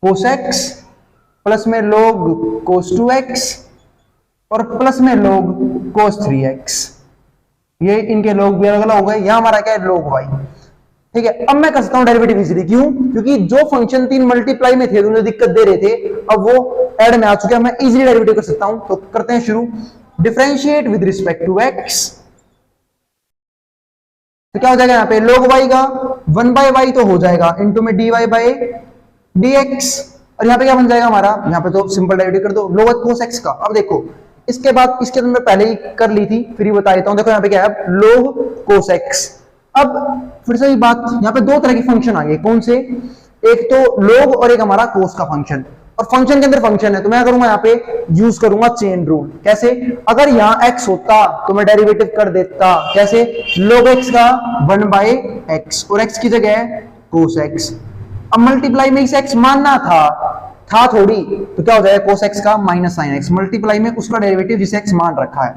cos x प्लस में लोग cos 2x और प्लस में लोग cos 3x, ये इनके लोग भी अलग अलग हो गए। यहां हमारा क्या है लोग y, ठीक है। अब मैं कर सकता हूं डेरिवेटिव इजीली, क्यों, क्योंकि जो फंक्शन तीन मल्टीप्लाई में थे, उन्हें दिक्कत दे रहे थे, अब वो ऐड में आ चुके हैं, मैं इजीली डेरिवेटिव कर सकता हूं। तो करते हैं शुरू, differentiate with respect to x। तो क्या हो जाएगा यहाँ पे लोग y का 1/y तो हो जाएगा इंटू में dy बाय dx, और यहाँ पे क्या बन जाएगा हमारा, यहाँ पे तो सिंपल डेरिवेटिव कर दो लोग cos x का। अब देखो इसके बाद इसके तो मैं पहले ही कर ली थी, फिर ही बता देता हूं। देखो यहाँ पे क्या है लोग cos x। अब फिर से बात, यहाँ पे दो तरह के फंक्शन आ गए, कौन से, एक तो लोग और एक हमारा कोस का फंक्शन, और फंक्शन के अंदर फंक्शन है। तो मैं करूंगा यहाँ पे यूज करूंगा चेन रूल। कैसे, अगर यहाँ x होता तो मैं डेरिवेटिव कर देता, कैसे, लोग x का 1/x और x की जगह है cos x। अब मल्टीप्लाई में इसे x मानना था थोड़ी, तो क्या हो जाएगा cos x का माइनस साइन x, मल्टीप्लाई में उसका डेरिवेटिव जिसे x मान रखा है,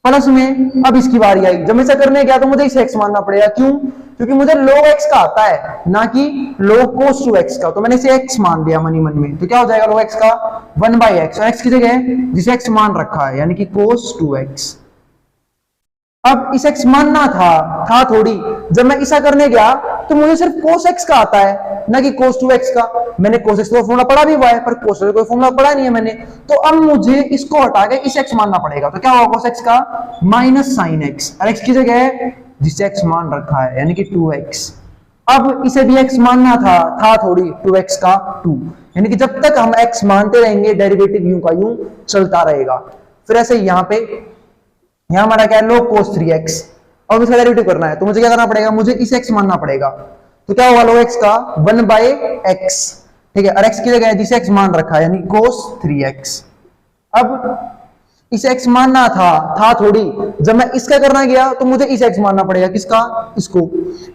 प्लस में। अब इसकी बारी आई, जब मैं इसे करने गया तो मुझे इसे x मानना पड़ेगा, क्यों, क्योंकि मुझे log x का आता है ना कि log cos 2x का, तो मैंने इसे x मान लिया मन ही मन में। तो क्या हो जाएगा log x का 1/x, और x की जगह जिसे x मान रखा है यानी कि cos 2x। अब इसे x मानना था थोड़ी, जब मैं ऐसा करने गया तो मुझे सिर्फ cos x का आता है ना कि cos 2x का। मैंने cos x का फॉर्मूला पढ़ा भी हुआ है, पर cos का कोई फॉर्मूला पढ़ा नहीं है मैंने, तो अब मुझे इसको हटा के इसे x मानना पड़ेगा। तो क्या होगा cos x का माइनस साइन x, और x की जगह जिसे x मान रखा है यानी कि 2x। अब इसे भी x मानना था थोड़ी, 2x का 2, यानी कि जब तक हम x मानते रहेंगे डेरिवेटिव यूं का यूं चलता रहेगा। फिर ऐसे यहाँ हमारा क्या है log cos 3x, अब इसका डेरिवेटिव करना है तो मुझे क्या करना पड़ेगा, मुझे इसे x मानना पड़ेगा। तो क्या होगा log x का 1/x, ठीक है, और x की जगह जिसे x मान रखा है यानी cos 3x। अब इसे x मानना था थोड़ी, जब मैं इसका करना गया तो मुझे इसे x मानना पड़ेगा, किसका, इसको।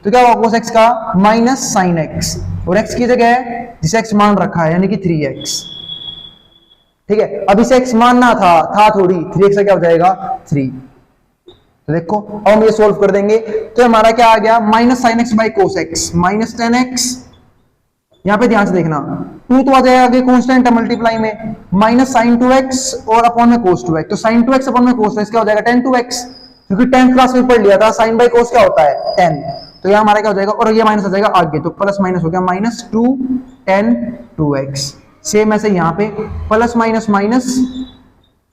तो क्या होगा cos x का माइनस साइन x, और x की जगह जिसे x मान रखा है यानी कि 3x, ठीक है। अब इसे x मानना था थोड़ी, 3x का क्या हो जाएगा 3। तो देखो अब हम ये सोल्व कर देंगे, तो हमारा क्या आ गया minus sine x by cos x minus 10x। यहां पे ध्यान से देखना 2 तो आ जाएगा आगे कांस्टेंट है मल्टीप्लाई में, माइनस साइन 2x और अपॉन में कोस 2x, तो साइन 2x अपॉन में कोस 2x क्या हो जाएगा tan 2x, क्योंकि 10th क्लास में पढ़ लिया था साइन बाई कोस क्या होता है 10। तो यहां हमारा क्या हो जाएगा, और ये माइनस आ जाएगा आगे, तो प्लस माइनस हो गया माइनस 2 tan 2x। सेम ऐसे यहां पे plus minus minus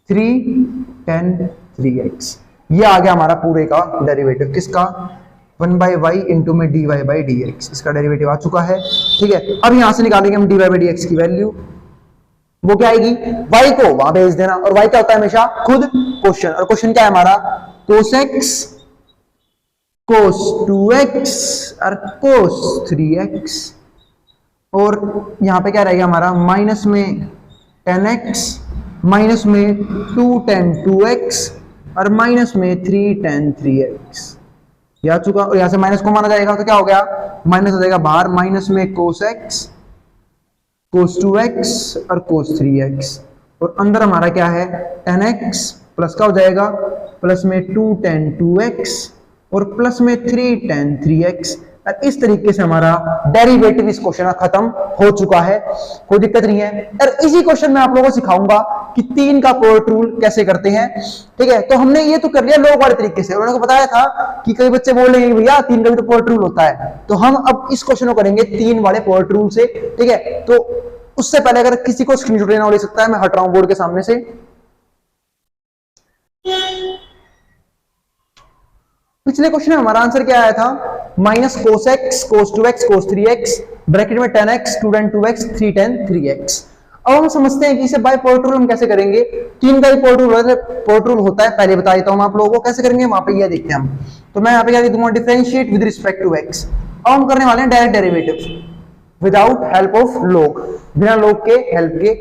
3 tan 3x। ये आ गया हमारा पूरे का डेरिवेटिव, किसका 1/y इंटू में dy बाई dx, इसका डेरिवेटिव आ चुका है, ठीक है। अब यहां से निकालेंगे हम dy बाई dx की वैल्यू, वो क्या आएगी, y को वहां भेज देना, और y क्या होता है हमेशा खुद क्वेश्चन, और क्वेश्चन क्या है हमारा cos x cos 2x और cos 3x, और यहां पे क्या रहेगा हमारा माइनस में 10x माइनस में 2 tan 2x और माइनस में 3 tan 3x, ये आ चुका। और यहां से माइनस को माना जाएगा तो क्या हो गया, माइनस हो जाएगा बाहर, माइनस में cos x cos 2x और cos 3x, और अंदर हमारा क्या है tan x प्लस का हो जाएगा प्लस में 2 tan 2x और प्लस में 3 tan 3x। और इस तरीके से हमारा डेरिवेटिव इस क्वेश्चन का खत्म हो चुका है, कोई दिक्कत नहीं है। और इसी क्वेश्चन में आप लोगों को सिखाऊंगा कि 3 का पोर्ट रूल कैसे करते हैं, ठीक है। तो हमने ये तो कर लिया लोग वाले तरीके से, उन्होंने बताया था कि कई बच्चे बोल रहे हैं भैया 3 का भी तो पोर्ट रूल होता है, तो हम अब इस क्वेश्चन को करेंगे 3 वाले पोर्ट रूल से, ठीक है। तो उससे पहले अगर किसी को स्क्रीनशॉट लेना हो ले सकता है, मैं हट रहा हूं बोर्ड के सामने से। पिछले क्वेश्चन में हमारा आंसर क्या आया था, माइनस कोस एक्स कोस 2x कोस 3x ब्रैकेट में 10x 2 tan 2x 3 tan 3x। अब हम समझते हैं कि इसे बाय पोर्ट रूल हम कैसे करेंगे। तीन का भी पोर्ट रूल होता है, पहले बता देता हूं मैं आप लोगों को कैसे करेंगे, वहां पे ये देखते हैं हम। तो मैं यहाँ पे क्या लिख दूंगा, differentiate with respect to x। अब हम करने वाले हैं direct derivative without help of log, बिना लॉग के हेल्प के,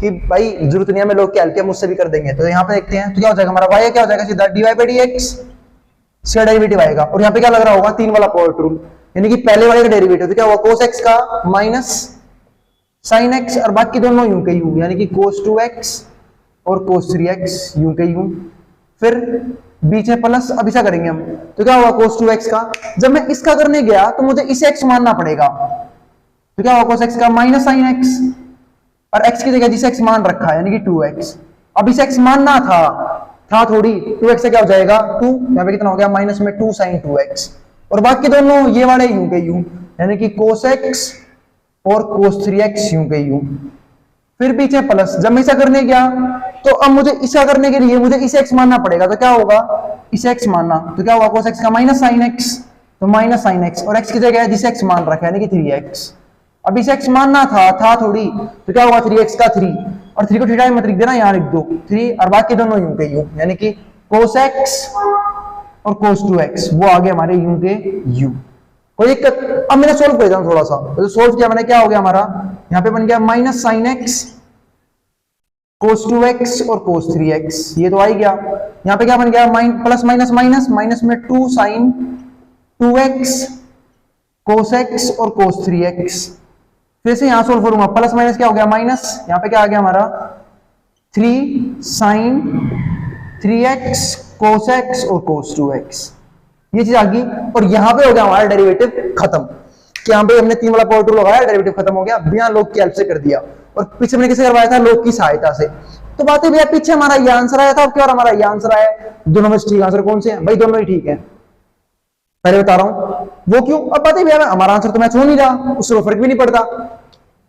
कि भाई जरूरत नहीं है हमें लॉग के हेल्प के, हम उससे भी कर देंगे। तो यहाँ पे देखते हैं, तो क्या हो जाएगा हमारा y क्या हो जाएगा सीधा dy by dx से डेरिवेटिव आएगा। और यहाँ पे क्या लग रहा होगा, तीन वाला पोर्ट रूल, यानी कि पहले वाले का डेरिवेटिव तो क्या होगा cos x का माइनस sin x, और बाकी दोनों यूं के यूं, यानी कि cos 2x और cos 3x यूं के यूं, फिर बीच में प्लस। अब ऐसा करेंगे हम, तो क्या होगा cos 2x का, जब मैं इसका करने गया तो मुझे इसे x मानना पड़ेगा, तो क्या होगा cos x का माइनस sin x, और x की जगह जिसे x मान रखा है यानी कि 2x। अब इसे x मानना था थोड़ी, 2x से क्या हो जाएगा 2, यहाँ पे कितना हो गया माइनस में 2 sin 2x, और बाकी दोनों ये वाले यूं के यूं, यानी कि cos x और cos 3x यूं के यूं, फिर पीछे प्लस। जब मैं ऐसा करने गया तो अब मुझे ऐसा करने के लिए मुझे इसे x मानना पड़ेगा, तो क्या होगा इसे x मानना, तो क्या होगा cos x का माइनस sin x, तो माइनस sin x, और x की जगह जिसे x मान रखा है यानी कि 3x। अब इसे x मानना था थोड़ी, तो क्या होगा 3x का 3, और 3 को थीटा में मत लिख देना, यहाँ लिख दो 3, और बाकी दोनों यूं के यूं, यानी कि cos x और cos 2x वो आगे हमारे यूं के यूं। कोई दिक्कत। अब मैंने सोल्व कर दिया थोड़ा सा, तो सोल्व किया मैंने, क्या हो गया हमारा यहाँ पे बन गया minus sin x cos 2x और cos 3x, ये तो आ ही गया। यहाँ पे क्या बन गया प्लस माइनस माइनस, माइनस में 2 sin 2x cos x और cos 3x, फिर से यहां सोल्व करूंगा, प्लस माइनस क्या हो गया माइनस, यहाँ पे क्या आ गया हमारा 3 sin 3x cos x और cos 2x, ये चीज आ गई। और यहाँ पे हो गया हमारा डेरिवेटिव खत्म, कि यहाँ पे हमने तीन वाला पोर्ट रूल लगाया, डेरिवेटिव खत्म हो गया, बिना लॉग की हेल्प से कर दिया। और पीछे मैंने किसे करवाया था, लॉग की सहायता से। तो बातें भैया पीछे हमारा ये आंसर आया था, अब क्या हमारा ये आंसर आया, दोनों में ठीक आंसर कौन से हैं भाई, दोनों ही ठीक है, पहले बता रहा हूं वो क्यों। अब बातें भैया हमारा आंसर तो मैच हो नहीं रहा, उससे फर्क भी नहीं पड़ता,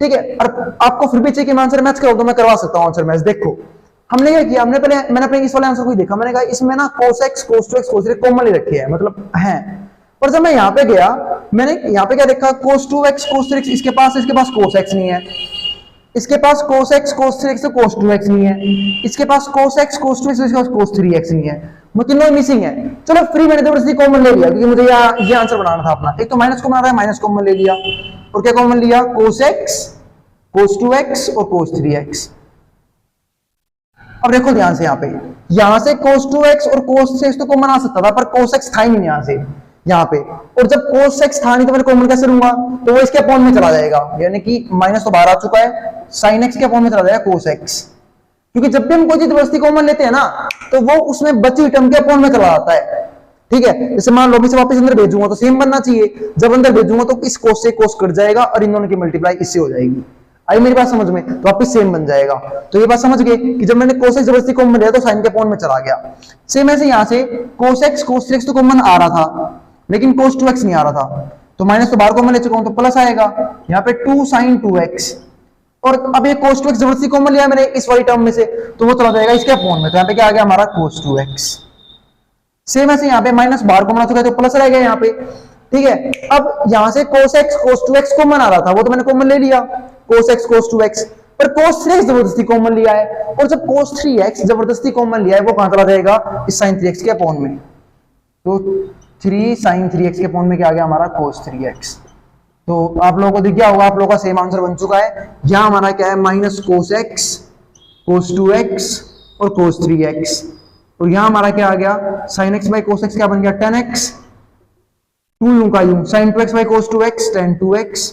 ठीक है। और आपको फिर भी चाहिए कि मैं आंसर मैच करो, तो मैं करवा सकता हूं आंसर मैच। देखो हमने क्या किया, मैंने अपने इस वाले आंसर को ही देखा, मैंने कहा इसमें ना cos x cos 2x cos 3 common ही रखे हैं, मतलब हैं। पर जब मैं यहाँ पे गया, मैंने यहाँ पे क्या देखा, cos 2x cos 3x इसके पास cos x नहीं है, इसके पास cos x cos 3x तो cos 2x नहीं है, इसके पास cos x cos 2x इसके पास cos 3x नहीं है, मतलब तीनों मिसिंग है। चलो फ्री मैंने जबरदस्ती कॉमन ले लिया, क्योंकि मुझे ये आंसर बनाना था अपना। एक तो माइनस कॉमन आ रहा है, माइनस कॉमन ले लिया, और क्या कॉमन लिया, cos x cos 2x और cos 3x। अब देखो ध्यान से, यहाँ से cos 2x और cos 3x तो कॉमन आ सकता था, पर cos x था ही नहीं यहाँ से, यहाँ पे। और जब cos x था नहीं तो मैं कॉमन कैसे लूंगा, तो वो इसके अपॉन में चला जाएगा, यानी कि माइनस तो बाहर आ चुका है, sin x के अपॉन में चला जाएगा cos x। क्योंकि जब भी हम कोई चीज जबरदस्ती कॉमन लेते हैं ना, तो वो उसमें बची टर्म के अपॉन में चला जाता है, ठीक है। जैसे मान लो मैं से वापस अंदर भेजूंगा तो सेम बनना चाहिए, जब अंदर भेजूंगा तो इस cos से cos कट जाएगा और इन दोनों की मल्टीप्लाई इससे हो जाएगी। आई मेरी बात समझ में, तो वापस सेम बन जाएगा। तो ये बात समझ गए कि जब मैंने cos x जबरदस्ती कॉमन लिया तो sin के अपॉन में चला गया। सेम ऐसे यहाँ से cos x cos 3x तो कॉमन आ रहा था, लेकिन cos 2x नहीं आ रहा था, तो माइनस तो बाहर कॉमन ले चुका हूं, तो प्लस आएगा यहाँ पे 2 sin 2x। और अब ये cos 2x जबरदस्ती कॉमन लिया मैंने इस वाली टर्म में से, तो वो चला जाएगा इसके अपॉन में, तो यहाँ पे क्या आ गया हमारा cos 2x। सेम ऐसे यहाँ पे माइनस बाहर कॉमन आ चुका है, तो प्लस रह गया यहाँ पे, ठीक है। अब यहाँ से cos x cos 2x common आ रहा था, वो तो मैंने कॉमन ले लिया, cos x cos 2x, पर cos 3x जबरदस्ती कॉमन लिया है, और जब cos 3x जबरदस्ती कॉमन लिया है वो कहां चला जाएगा, इस sin 3x के अपॉन में। तो 3 sin 3x के अपॉन में क्या आ गया हमारा cos 3x। तो आप लोगों को दिख गया होगा, आप लोगों का सेम आंसर बन चुका है। यहां हमारा क्या है, minus cos x cos 2x और cos 3x, और यहां हमारा क्या आ गया, sin x by cos x क्या बन गया 10x, 2 यूं का यूं sin 2x by cos 2x tan 2x,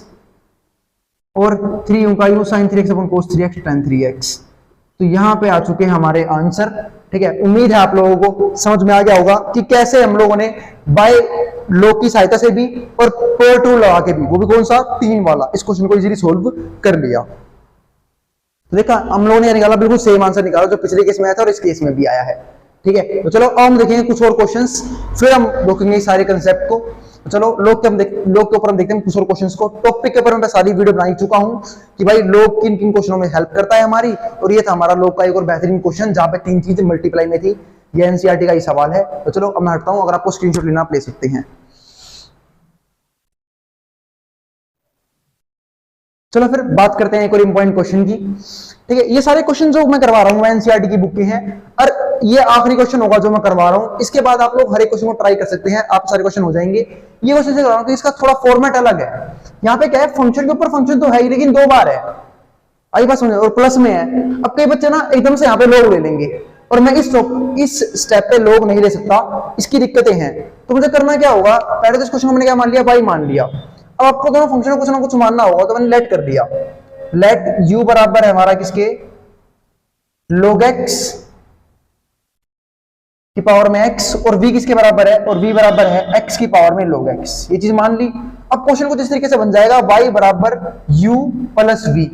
और 3 यूं का यूं sin 3x upon cos 3x tan 3x। तो यहां पे आ चुके हैं हमारे आंसर, ठीक है। उम्मीद है आप लोगों को समझ में आ गया होगा कि कैसे हम लोगों ने बाय लॉ की सहायता से भी और पोर्ट रूल लगा के भी, वो भी कौन सा 3 वाला, इस क्वेश्चन को इजीली सोल्व कर लिया। तो देखा हम लोगों ने निकाला, बिल्कुल सेम आंसर निकाला जो पिछले केस में आया था और इस केस में भी आया है, ठीक है। तो चलो अब हम देखेंगे कुछ और क्वेश्चंस, फिर हम देखेंगे सारे कंसेप्ट को। चलो लोग के ऊपर हम देखते हैं कुछ और क्वेश्चंस को। टॉपिक के ऊपर मैं सारी वीडियो बना चुका हूं कि भाई लोग किन किन क्वेश्चनों में हेल्प करता है हमारी, और ये था हमारा लोग का एक और बेहतरीन क्वेश्चन जहां पे 3 चीजें मल्टीप्लाई में थी। ये एनसीईआरटी का ही सवाल है। तो चलो अब मैं हटता हूं, अगर आपको स्क्रीनशॉट लेना आप ले सकते हैं। चलो फिर बात करते हैं एक और इंपॉर्टेंट क्वेश्चन की। ठीक है, ये सारे क्वेश्चन जो मैं करवा रहा हूं एनसीईआरटी की बुक के हैं, और ये आखिरी क्वेश्चन होगा जो मैं करवा रहा हूं। इसके बाद आप लोग हर एक क्वेश्चन को ट्राई कर सकते हैं, आप सारे क्वेश्चन हो जाएंगे। ये क्वेश्चन से कर रहा हूं कि इसका थोड़ा फॉर्मेट अलग है। यहाँ पे क्या है, फंक्शन के ऊपर फंक्शन तो है ही, लेकिन 2 बार है। आई बात समझ, और प्लस में है। अब कई बच्चे ना एकदम से यहाँ पे लोग ले लेंगे, और मैं इस स्टेप पे लोग नहीं ले सकता, इसकी दिक्कतें हैं। तो मुझे करना क्या होगा, पहले तो इस क्वेश्चन को मैंने क्या मान लिया, बाई मान लिया। अब आपको दोनों फंक्शन को कुछ ना कुछ मानना होगा, तो मैंने लेट कर दिया। लेट u बराबर है हमारा किसके, log x की पावर में x, और v किसके बराबर है, और v बराबर है x की पावर में log x। ये चीज मान ली। अब क्वेश्चन कुछ इस तरीके से बन जाएगा, y बराबर u प्लस v,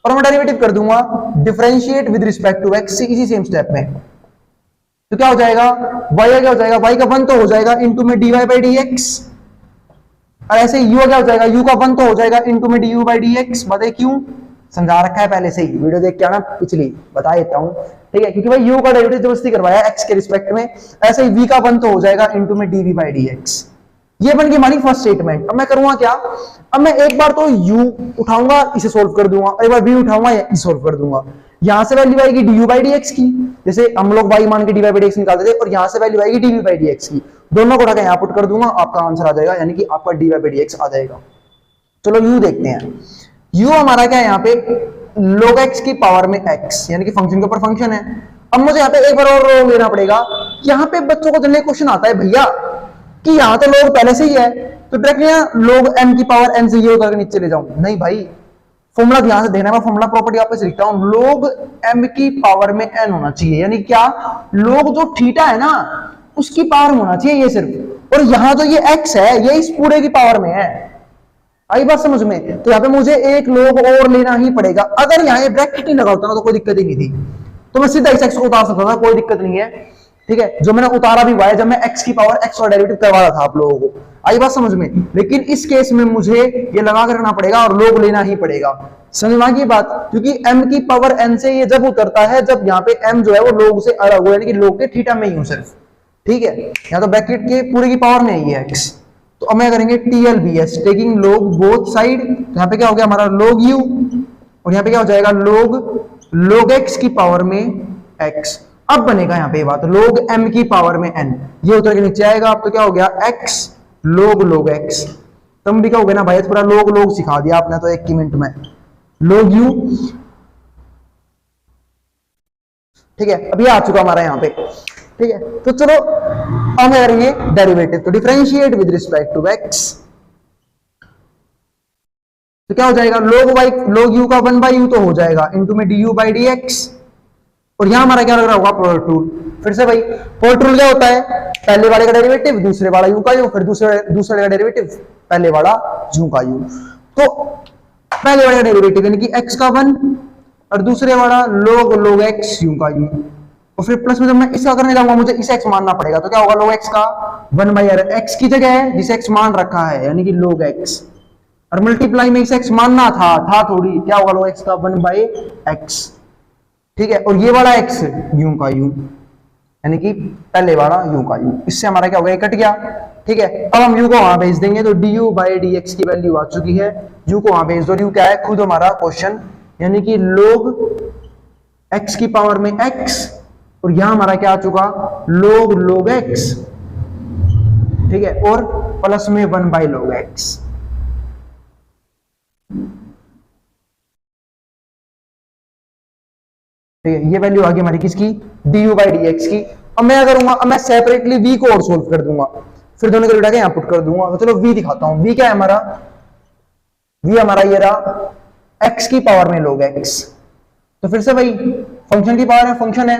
और मैं डेरिवेटिव कर दूंगा differentiate with respect to x इसी सेम स्टेप में। तो क्या हो जाएगा, y का क्या हो जाएगा, y का 1 तो हो जाएगा इनटू में dy बाई dx, और ऐसे u क्या हो जाएगा, u का 1 तो हो जाएगा इनटू में du बाई dx। बताइए क्यों, समझा रखा है पहले से ही, वीडियो देख के आना पिछली, बता देता हूं। ठीक है, क्योंकि भाई u का डेरिवेटिव जबरदस्ती करवाया x के रिस्पेक्ट में, ऐसे ही v का 1 तो हो जाएगा इनटू में dv बाई dx। ये बन गई हमारी फर्स्ट स्टेटमेंट। अब मैं करूंगा क्या, अब मैं एक बार तो u उठाऊंगा, इसे सोल्व कर दूंगा, एक बार v उठाऊंगा, इसे सोल्व कर दूंगा। यहां से वैल्यू आएगी du बाई dx की, जैसे हम लोग y मान के dy बाई dx निकालते थे, और यहां से वैल्यू आएगी dv बाई dx की। दोनों को उठाकर यहां पुट कर दूंगा, आपका आंसर आ जाएगा, यानी कि आपका dy बाई dx आ जाएगा। चलो u देखते हैं। u हमारा क्या है यहाँ पे, log x की पावर में x, यानी कि फंक्शन के ऊपर फंक्शन है। अब मुझे यहाँ पे एक बार और लेना पड़ेगा। यहाँ पे बच्चों को जनरली क्वेश्चन आता है भैया कि यहाँ तो लोग पहले से ही है, तो डायरेक्टली यहाँ log m की पावर n से ये होकर नीचे ले जाऊं। नहीं भाई, फॉर्मूला ध्यान से देखना, मैं फॉर्मूला प्रॉपर्टी वापस लिखता हूं। log m की पावर में n होना चाहिए, यानी क्या, log जो थीटा है ना उसकी पावर में होना चाहिए ये सिर्फ, और यहां तो ये x है, ये इस पूरे की पावर में है। आई बात समझ में, तो यहाँ पे मुझे एक log और लेना ही पड़ेगा। अगर यहाँ ये ब्रैकेट नहीं लगा होता ना तो कोई दिक्कत ही नहीं थी, तो मैं सीधा इस x को उतार सकता था, कोई दिक्कत नहीं है। ठीक है, जो मैंने उतारा भी हुआ है जब मैं x की पावर x और डेरिवेटिव करवा रहा था आप लोगों को। आई बात समझ में, लेकिन इस केस में मुझे ये लगा कर रखना पड़ेगा और log लेना ही पड़ेगा। समझ में आ गई बात, क्योंकि m की पावर n से ये जब उतरता है जब यहाँ पे m जो है वो log से अलग हो, यानी कि log के थीटा में ही हो सिर्फ। ठीक है, यहाँ तो ब्रैकेट के पूरे की पावर में है ये x। तो अब मैं करेंगे TLBS, taking log both side. यहाँ पे क्या हो गया हमारा log u, और यहाँ पे क्या हो जाएगा log x की पावर में x। अब बनेगा यहाँ पे ये बात log m की पावर में n, ये उतर के नीचे आएगा। अब तो क्या हो गया x log x। तुम भी क्या हो गया ना भाई, पूरा log सिखा दिया आपने तो 1 मिनट में। log u, ठीक है, अब ये आ चुका हमारा यहाँ पे। ठीक है, तो चलो हम करेंगे डेरिवेटिव, तो differentiate with respect to x। तो क्या हो जाएगा log u का 1/u तो हो जाएगा इनटू में du बाई dx, और यहां हमारा क्या लग रहा होगा, प्रोडक्ट रूल। फिर से भाई प्रोडक्ट रूल क्या होता है, पहले वाले का डेरिवेटिव दूसरे वाला u का u, फिर दूसरे का डेरिवेटिव पहले वाला u का u। तो पहले वाले का डेरिवेटिव यानी कि x का 1, और दूसरे वाला log x u का u, और फिर प्लस में जब मैं इसका करने जाऊंगा मुझे इसे x मानना पड़ेगा। तो क्या होगा log x का 1/r, x की जगह है जिसे x मान रखा है यानी कि log x, और मल्टीप्लाई में इसे x मानना था थोड़ी, क्या होगा log x का 1/x। ठीक है, और ये वाला x u का u, यानी कि पहले वाला u का u। इससे हमारा क्या हो गया, कट गया। ठीक है, अब हम u को वहां भेज देंगे, तो du बाई dx की वैल्यू आ चुकी है, u को वहां भेज दो। u क्या है, खुद हमारा क्वेश्चन, यानी कि log x की पावर में x, और यहां हमारा क्या आ चुका log x। ठीक है, और प्लस में 1/log x। ठीक है, ये वैल्यू आ गई हमारी किसकी, du बाई dx की। अब मैं क्या करूंगा, अब मैं सेपरेटली v को और सोल्व कर दूंगा, फिर दोनों को उठा के यहां पुट कर दूंगा। तो चलो v दिखाता हूं, v क्या है हमारा, v हमारा ये रहा x की पावर में log x। तो फिर से भाई फंक्शन की पावर है, फंक्शन है।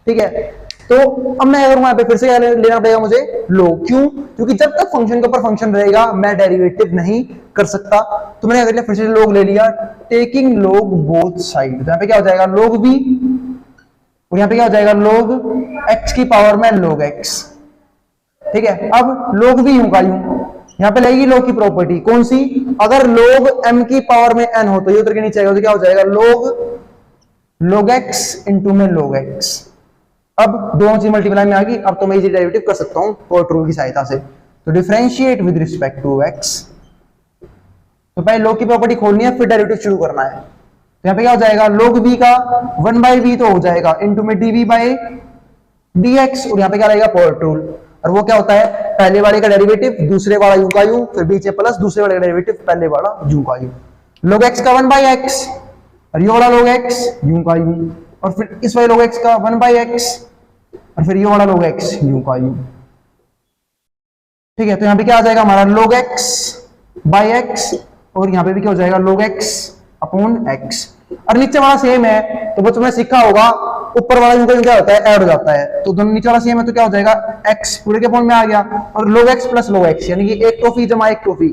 ठीक है, तो अब मैं अगर वहां पे फिर से क्या लेना पड़ेगा मुझे, log। क्यों, क्योंकि जब तक फंक्शन के ऊपर फंक्शन रहेगा मैं डेरिवेटिव नहीं कर सकता। तो मैंने अगर फिर से log ले लिया, टेकिंग log बोथ साइड। तो यहाँ पे क्या हो जाएगा log v, और यहाँ पे क्या हो जाएगा log x की पावर में log x। ठीक है, अब log v u का u, यहां पे लगेगी log की प्रॉपर्टी, कौन सी? अगर log m की पावर में n हो तो ये उतर के नीचे आएगा, तो क्या हो जाएगा log x इंटू में log x। अब दोनों चीज मल्टीप्लाई में आ गई, अब तो मैं इजी डेरिवेटिव कर सकता हूं पोर्ट रूल की सहायता से। तो differentiate with respect to x, तो पहले log की प्रॉपर्टी खोलनी है फिर डेरिवेटिव शुरू करना है। तो यहां पे क्या हो जाएगा log v का 1/v तो हो जाएगा इंटू में dv बाय dx, और यहां पे क्या रहेगा पोर्ट रूल, और वो क्या होता है पहले वाले का डेरिवेटिव दूसरे वाला u का u, फिर बीच में प्लस दूसरे वाले का डेरिवेटिव पहले वाला u का u। log x का 1/x और ये वाला log x u का u, और फिर इस वाले log x का 1/x और फिर ये वाला log x u का u। ठीक है, तो यहां पे क्या आ जाएगा हमारा log x बाय x, और यहां पे भी क्या हो जाएगा log x अपॉन x, और नीचे वाला सेम है। तो बच्चों ने सीखा होगा ऊपर वाला इनका क्या होता है ऐड हो जाता है, तो दोनों नीचे वाला सेम है तो क्या हो जाएगा x पूरे के फॉर्म में आ गया, और log x plus log x यानी कि एक टॉफी जमा एक टॉफी,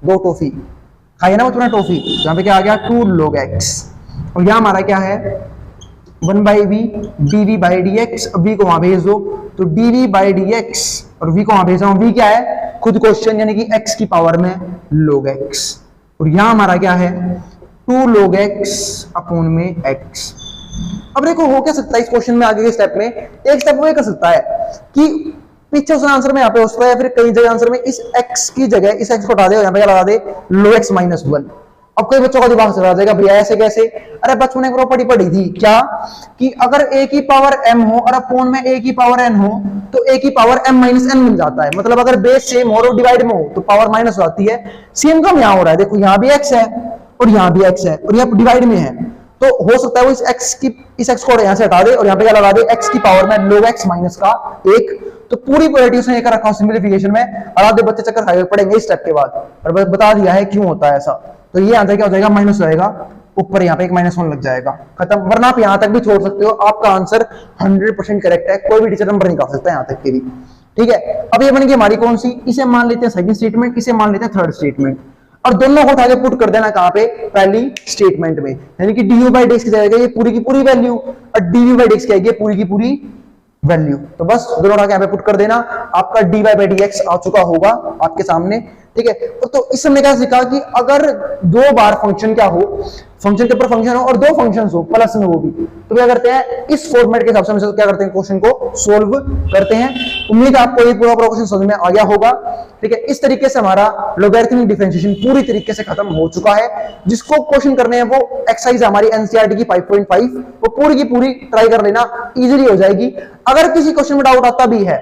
दो टॉफी खाई ना बच्चों ने टॉफी, तो यहाँ पे क्या आ गया 2 log x, और यहाँ हमारा क्या है 1/v dv बाई dx। अब v को वहां भेज दो तो dv बाई dx, और v को वहां भेज रहा हूं, v क्या है खुद क्वेश्चन यानी कि x की पावर में log x, और यहां हमारा क्या है 2 log x अपॉन में x। अब देखो हो क्या सकता है इस क्वेश्चन में आगे के स्टेप में, एक स्टेप वो कर सकता है कि पीछे उस आंसर में यहाँ पे हो सकता है, फिर कई जगह आंसर में इस x की जगह इस x को हटा दे और यहाँ पे क्या लगा दे log x माइनस 1। अब कई बच्चों का दिमाग चला जाएगा भैया ऐसे कैसे, अरे बचपन में प्रॉपर्टी पढ़ी थी क्या कि अगर a की पावर m हो और अपॉन में a की पावर n हो तो a की पावर m माइनस n मिल जाता है, मतलब अगर बेस सेम हो और डिवाइड में हो तो पावर माइनस हो जाती है। सेम कम यहाँ हो रहा है, देखो यहाँ भी x है और यहाँ भी x है और यहाँ डिवाइड में है, तो हो सकता है वो इस x को यहाँ से हटा दे और यहाँ पे क्या लगा दे x की पावर में log x माइनस का 1। तो पूरी प्रोबेबिलिटी उसने एक रखा सिंपलीफिकेशन में, और आधे बच्चे चक्कर खाए पड़ेंगे इस स्टेप के बाद, और बता दिया है क्यों होता है ऐसा। तो ये आंसर क्या हो जाएगा माइनस हो जाएगा, ऊपर यहाँ पे एक -1 लग जाएगा, खत्म। वरना आप यहाँ तक भी छोड़ सकते हो, आपका आंसर 100% करेक्ट है, कोई भी टीचर नंबर निकाल सकता है यहाँ तक के भी। ठीक है, अब ये बन गई हमारी कौन सी, इसे मान लेते हैं सेकंड स्टेटमेंट, इसे मान लेते हैं थर्ड स्टेटमेंट, और दोनों को उठा के पुट कर देना कहां पे पहली स्टेटमेंट में, यानी कि du बाई dx की जाएगा ये पूरी की पूरी वैल्यू और dv बाई dx की आएगी पूरी की पूरी वैल्यू। तो बस दोनों उठा के यहाँ पे पुट कर देना, आपका dy बाई dx आ चुका होगा आपके सामने। ठीक है, तो इस समय क्या सीखा कि अगर दो बार फंक्शन क्या हो, फंक्शन के ऊपर फंक्शन हो और दो फंक्शंस हो प्लस में वो भी, तो क्या करते हैं इस फॉर्मेट के हिसाब से हम क्या करते हैं क्वेश्चन को सोल्व करते हैं। उम्मीद है आपको ये पूरा क्वेश्चन समझ में आ गया होगा। ठीक है, इस तरीके से हमारा लॉगरिथमिक डिफरेंशिएशन पूरी तरीके से खत्म हो चुका है। जिसको क्वेश्चन करने हैं वो एक्सरसाइज हमारी एनसीईआरटी की 5.5 वो पूरी की पूरी ट्राई कर लेना, इजीली हो जाएगी। अगर किसी क्वेश्चन में डाउट आता भी है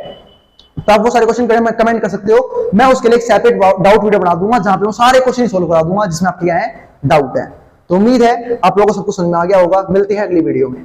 तो आप वो सारे क्वेश्चन कमेंट कर सकते हो, मैं उसके लिए एक सेपरेट डाउट वीडियो बना दूंगा जहां पे वो सारे क्वेश्चन सोल्व करा दूंगा जिसमें आपके यहाँ डाउट है। तो उम्मीद है आप लोगों को सब कुछ समझ में आ गया होगा। मिलते हैं अगली वीडियो में।